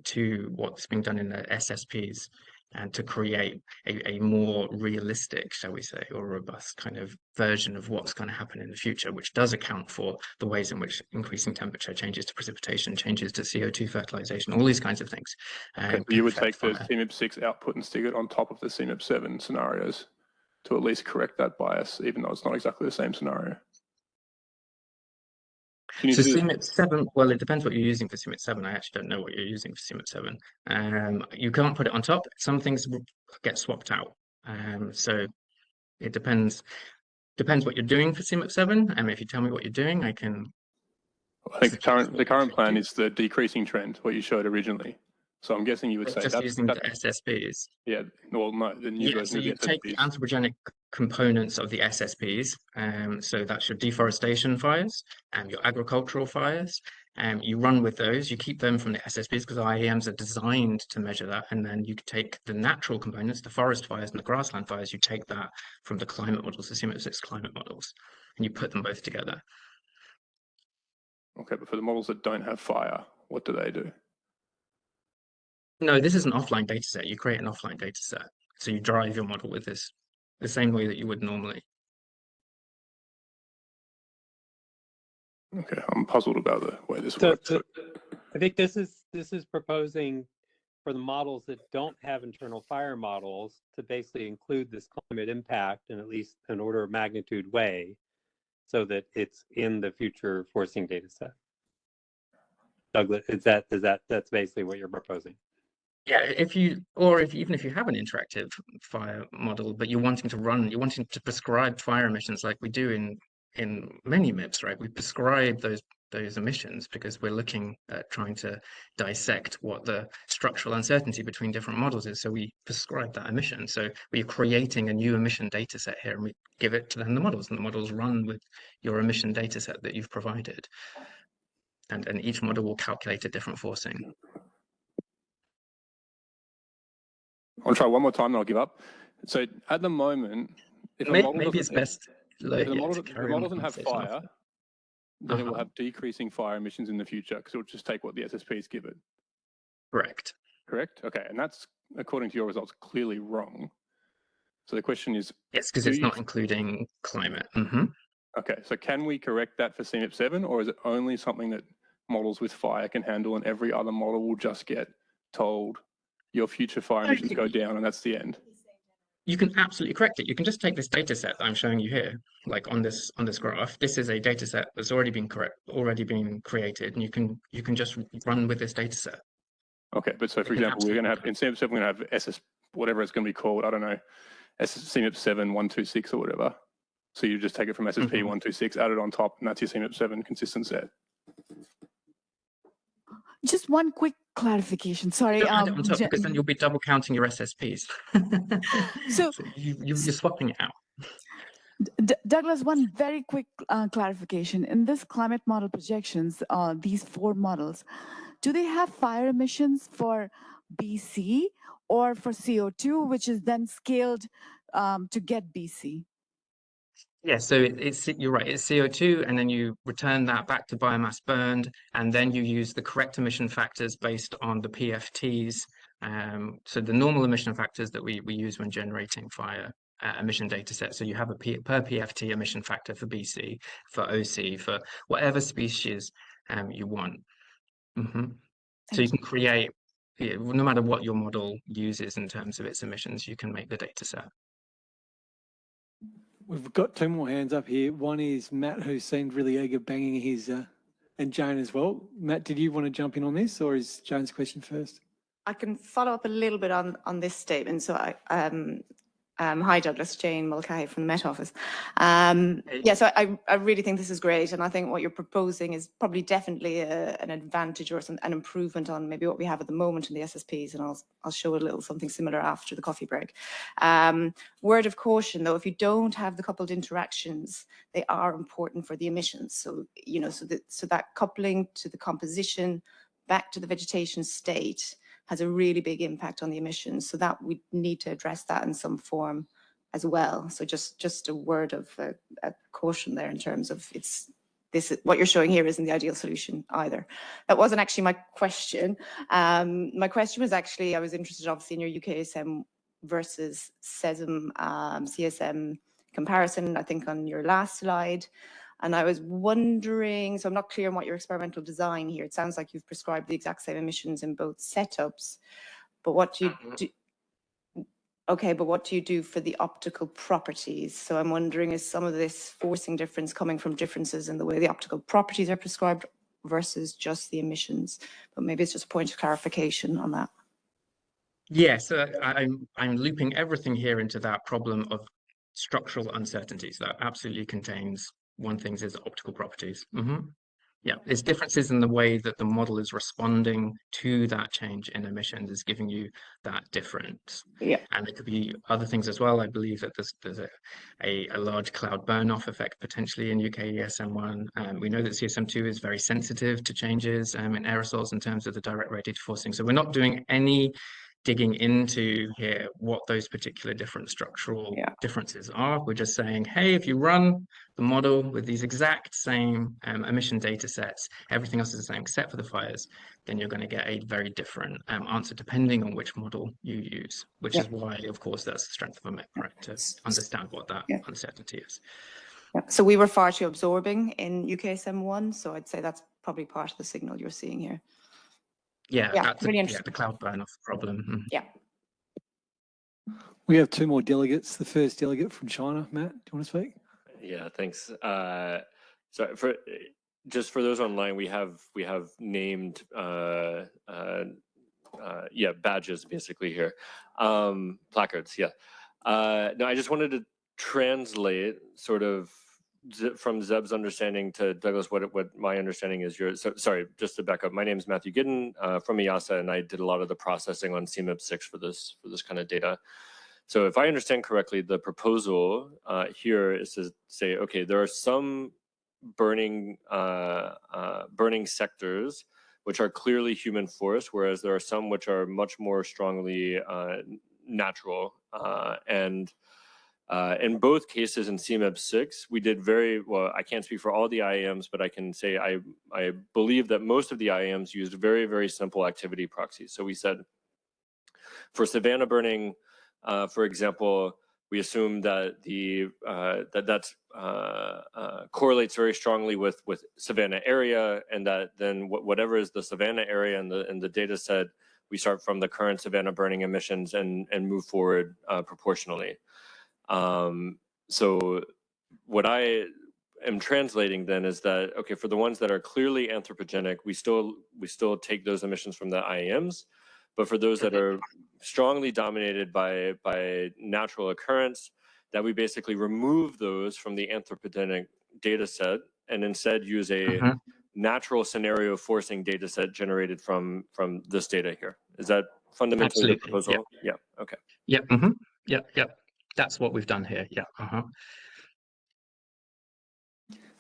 to what's being done in the SSPs, and to create a more realistic, shall we say, or robust kind of version of what's going to happen in the future, which does account for the ways in which increasing temperature, changes to precipitation, changes to CO2 fertilization, all these kinds of things. Okay, you would take the CMIP6 output and stick it on top of the CMIP7 scenarios to at least correct that bias, even though it's not exactly the same scenario. So CMIP7, well, it depends what you're using for CMIP7. I actually don't know what you're using for CMIP7. You can't put it on top. Some things get swapped out. So it depends what you're doing for CMIP7. And if you tell me what you're doing, I can. I think the current plan is the decreasing trend, what you showed originally. So I'm guessing you would say just using the SSPs. Yeah, well, no, the new version so of the you SSPs. take the anthropogenic components of the SSPs, so that's your deforestation fires and your agricultural fires. You run with those, you keep them from the SSPs because IAMs are designed to measure that, and then you take the natural components, the forest fires and the grassland fires, you take that from the climate models, the CMIP6 climate models, and you put them both together. Okay, but for the models that don't have fire, what do they do? No, this is an offline data set. You create an offline data set. So you drive your model with this the same way that you would normally. Okay, I'm puzzled about the way this works. I think this is proposing for the models that don't have internal fire models to basically include this climate impact in at least an order of magnitude way, so that it's in the future forcing data set. Douglas, that's basically what you're proposing? Yeah, even if you have an interactive fire model, but you're wanting to prescribe fire emissions like we do in many MIPs, right? We prescribe those emissions because we're looking at trying to dissect what the structural uncertainty between different models is. So we prescribe that emission. So we're creating a new emission data set here, and we give it to them the models, and the models run with your emission data set that you've provided. And each model will calculate a different forcing. I'll try one more time and I'll give up. So at the moment, if a model maybe it's best. if the model doesn't have fire, then it will have decreasing fire emissions in the future because it will just take what the SSPs give it. Correct. Correct? Okay, and that's, according to your results, clearly wrong. So the question is... Yes, because it's not including climate. Okay, so can we correct that for CMIP7, or is it only something that models with fire can handle and every other model will just get told your future fire emissions go down and that's the end? You can absolutely correct it. You can just take this data set that I'm showing you here, like on this graph. This is a data set that's already been created, and you can just run with this data set. Okay, but so for example, we're going to have in CMIP7 we're going to have SS whatever it's going to be called. I don't know, CMIP7 126 or whatever. So you just take it from SSP 126, add it on top, and that's your CMIP7 consistent set. Just one quick clarification. Sorry. Don't add it on top because then you'll be double counting your SSPs. So you're swapping it out. Douglas, one very quick clarification. In this climate model projections, these 4 models, do they have fire emissions for BC or for CO2, which is then scaled to get BC? Yeah, so you're right, it's CO2, and then you return that back to biomass burned, and then you use the correct emission factors based on the PFTs. So the normal emission factors that we use when generating fire emission data sets. So you have a per PFT emission factor for BC, for OC, for whatever species you want. So you can create, no matter what your model uses in terms of its emissions, you can make the data set. We've got 2 more hands up here. One is Matt, who seemed really eager, banging his, and Jane as well. Matt, did you want to jump in on this, or is Jane's question first? I can follow up a little bit on this statement. So hi, Douglas, Jane Mulcahy from the Met Office. Yeah, so I really think this is great. And I think what you're proposing is probably definitely an advantage or an improvement on maybe what we have at the moment in the SSPs. And I'll show a little something similar after the coffee break. Word of caution, though, if you don't have the coupled interactions, they are important for the emissions. So, you know, so that coupling to the composition back to the vegetation state has a really big impact on the emissions. So that we need to address that in some form as well. So just a word of a caution there in terms of what you're showing here isn't the ideal solution either. That wasn't actually my question. My question was actually, I was interested obviously in your UKSM versus CESM, CSM comparison, I think on your last slide. And I was wondering, so I'm not clear on what your experimental design here. It sounds like you've prescribed the exact same emissions in both setups, but what do you do? Okay, but what do you do for the optical properties? So I'm wondering, is some of this forcing difference coming from differences in the way the optical properties are prescribed versus just the emissions? But maybe it's just a point of clarification on that. Yes, I'm looping everything here into that problem of structural uncertainties. That absolutely contains one thing is optical properties. Yeah, there's differences in the way that the model is responding to that change in emissions is giving you that difference. Yeah. And there could be other things as well. I believe that there's a large cloud burn-off effect potentially in UK ESM1. We know that CSM2 is very sensitive to changes in aerosols in terms of the direct radiative forcing. So we're not doing any digging into here what those particular different structural differences are. We're just saying, hey, if you run the model with these exact same emission data sets, everything else is the same except for the fires, then you're going to get a very different answer depending on which model you use, which is why, of course, that's the strength of a MEP, to understand what that uncertainty is. So we were far too absorbing in UKSM1, so I'd say that's probably part of the signal you're seeing here. Yeah, that's really the cloud burn-off problem. Yeah. We have 2 more delegates. The first delegate from China, Matt, do you want to speak? Yeah, thanks. So just for those online, we have named badges basically here, placards. Yeah. No, I just wanted to translate sort of from Zeb's understanding to Douglas what my understanding is. So sorry, just to back up. My name is Matthew Giddon from EASA, and I did a lot of the processing on CMIP6 for this kind of data. So if I understand correctly, the proposal here is to say, okay, there are some burning sectors which are clearly human forced, whereas there are some which are much more strongly natural. And In both cases in CMIP6, we did very well. I can't speak for all the IAMs, but I can say I believe that most of the IAMs used very, very simple activity proxies. So we said for savanna burning, for example, we assume that correlates very strongly with savanna area, and that then whatever is the savanna area in the data set, we start from the current savanna burning emissions and move forward proportionally. So what I am translating then is that, okay, for the ones that are clearly anthropogenic, we still take those emissions from the IAMs, but for those that are strongly dominated by natural occurrence, that we basically remove those from the anthropogenic data set and instead use a natural scenario forcing data set generated from this data here. Is that fundamentally the proposal? Yeah. Okay. Yep. Yep. That's what we've done here. Yeah.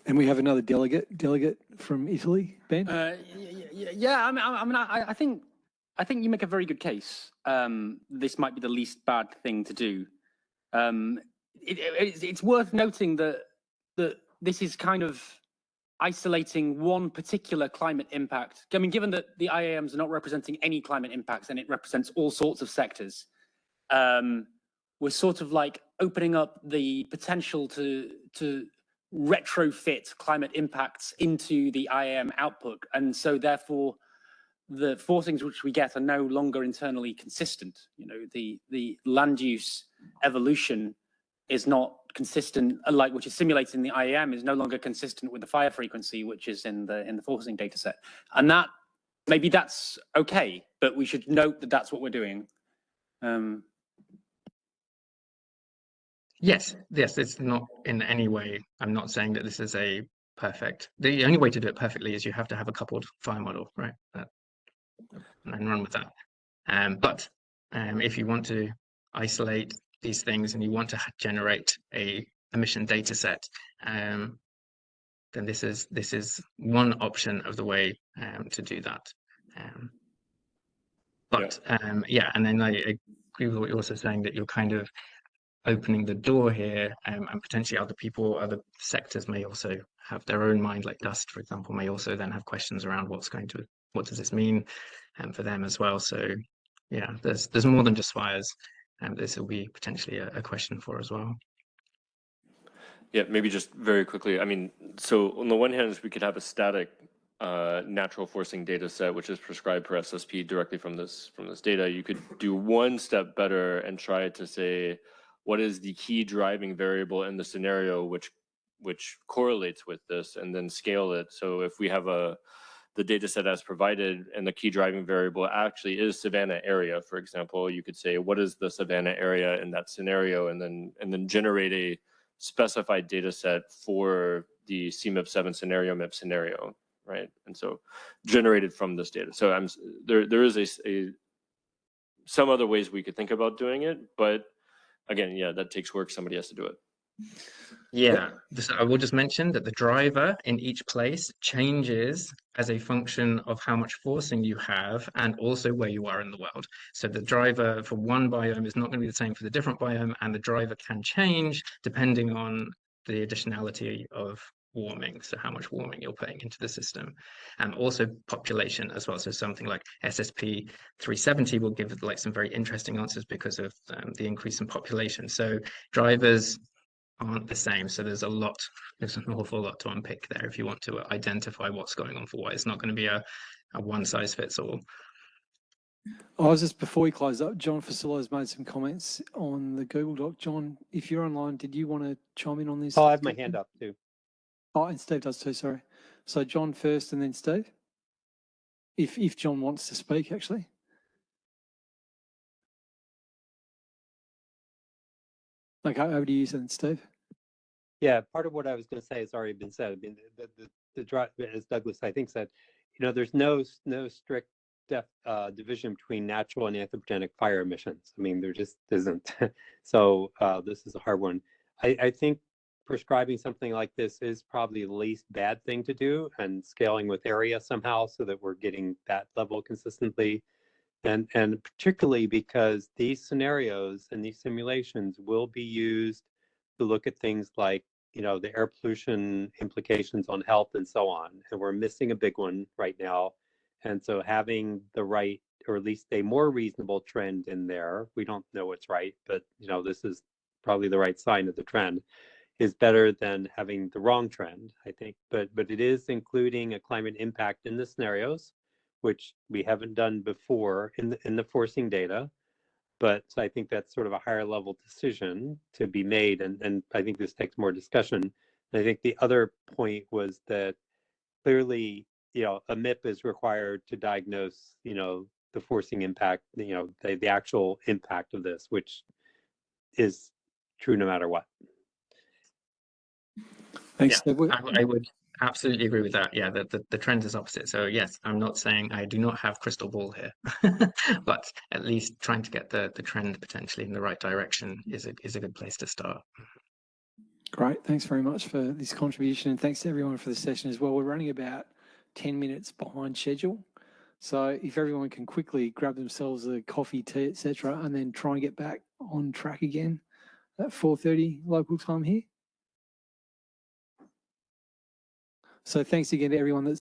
And we have another delegate from Italy, Ben. Yeah. I think you make a very good case. This might be the least bad thing to do. It's worth noting that this is kind of isolating one particular climate impact. I mean, given that the IAMs are not representing any climate impacts and it represents all sorts of sectors, we're sort of like opening up the potential to retrofit climate impacts into the IAM output. And so therefore, the forcings which we get are no longer internally consistent. You know, the land use evolution is not consistent, which is simulated in the IAM, is no longer consistent with the fire frequency, which is in the forcing data set. And that, maybe that's okay, but we should note that that's what we're doing. Yes, it's not in any way, I'm not saying that this is a perfect, the only way to do it perfectly is you have to have a coupled fire model, right? And run with that. But if you want to isolate these things and you want to generate a emission data set, then this is one option of the way to do that. Yeah, and then I agree with what you're also saying, that you're kind of opening the door here, and potentially other sectors may also have their own mind, like dust, for example, may also then have questions around what does this mean for them as well. So yeah, there's more than just fires, and this will be potentially a question for as well. Yeah, maybe just very quickly. I mean, so on the one hand, we could have a static natural forcing data set, which is prescribed per SSP directly from this data. You could do one step better and try to say, what is the key driving variable in the scenario which correlates with this, and then scale it. So if we have the data set as provided and the key driving variable actually is savanna area, for example, you could say, what is the savanna area in that scenario, and then generate a specified data set for the CMIP7 scenario, MIP scenario, right? And so generated from this data. So there is some other ways we could think about doing it, but again, yeah, that takes work. Somebody has to do it. Yeah, I will just mention that the driver in each place changes as a function of how much forcing you have and also where you are in the world. So the driver for one biome is not going to be the same for the different biome, and the driver can change depending on the additionality of warming, so how much warming you're putting into the system, and also population as well. So something like SSP 370 will give like some very interesting answers because of the increase in population. So drivers aren't the same, so there's an awful lot to unpick there if you want to identify what's going on for why. It's not going to be a one size fits all. Just before we close up, John Fasillo's made some comments on the Google Doc. John, if you're online, did you want to chime in on this? I have my hand up too. Oh, and Steve does too, sorry. So John first and then Steve. If John wants to speak, actually. Okay, over to you then, Steve. Yeah, part of what I was going to say has already been said. I mean, the drive, as Douglas, I think, said, there's no strict division between natural and anthropogenic fire emissions. I mean, there just isn't. So this is a hard one. I think prescribing something like this is probably the least bad thing to do, and scaling with area somehow so that we're getting that level consistently. And particularly because these scenarios and these simulations will be used to look at things like, you know, the air pollution implications on health and so on. And we're missing a big one right now. And so having the right, or at least a more reasonable trend in there, we don't know what's right, but, you know, this is probably the right sign of the trend, is better than having the wrong trend, I think. But it is including a climate impact in the scenarios, which we haven't done before in the forcing data. But so I think that's sort of a higher level decision to be made. And I think this takes more discussion. And I think the other point was that clearly, you know, a MIP is required to diagnose, you know, the forcing impact, you know, the actual impact of this, which is true no matter what. Thanks. Yeah, I would absolutely agree with that. Yeah, the trend is opposite. So yes, I'm not saying I do not have crystal ball here, but at least trying to get the trend potentially in the right direction is a good place to start. Great. Thanks very much for this contribution, and thanks to everyone for the session as well. We're running about 10 minutes behind schedule. So if everyone can quickly grab themselves a coffee, tea, etc., and then try and get back on track again at 4:30 local time here. So thanks again to everyone that's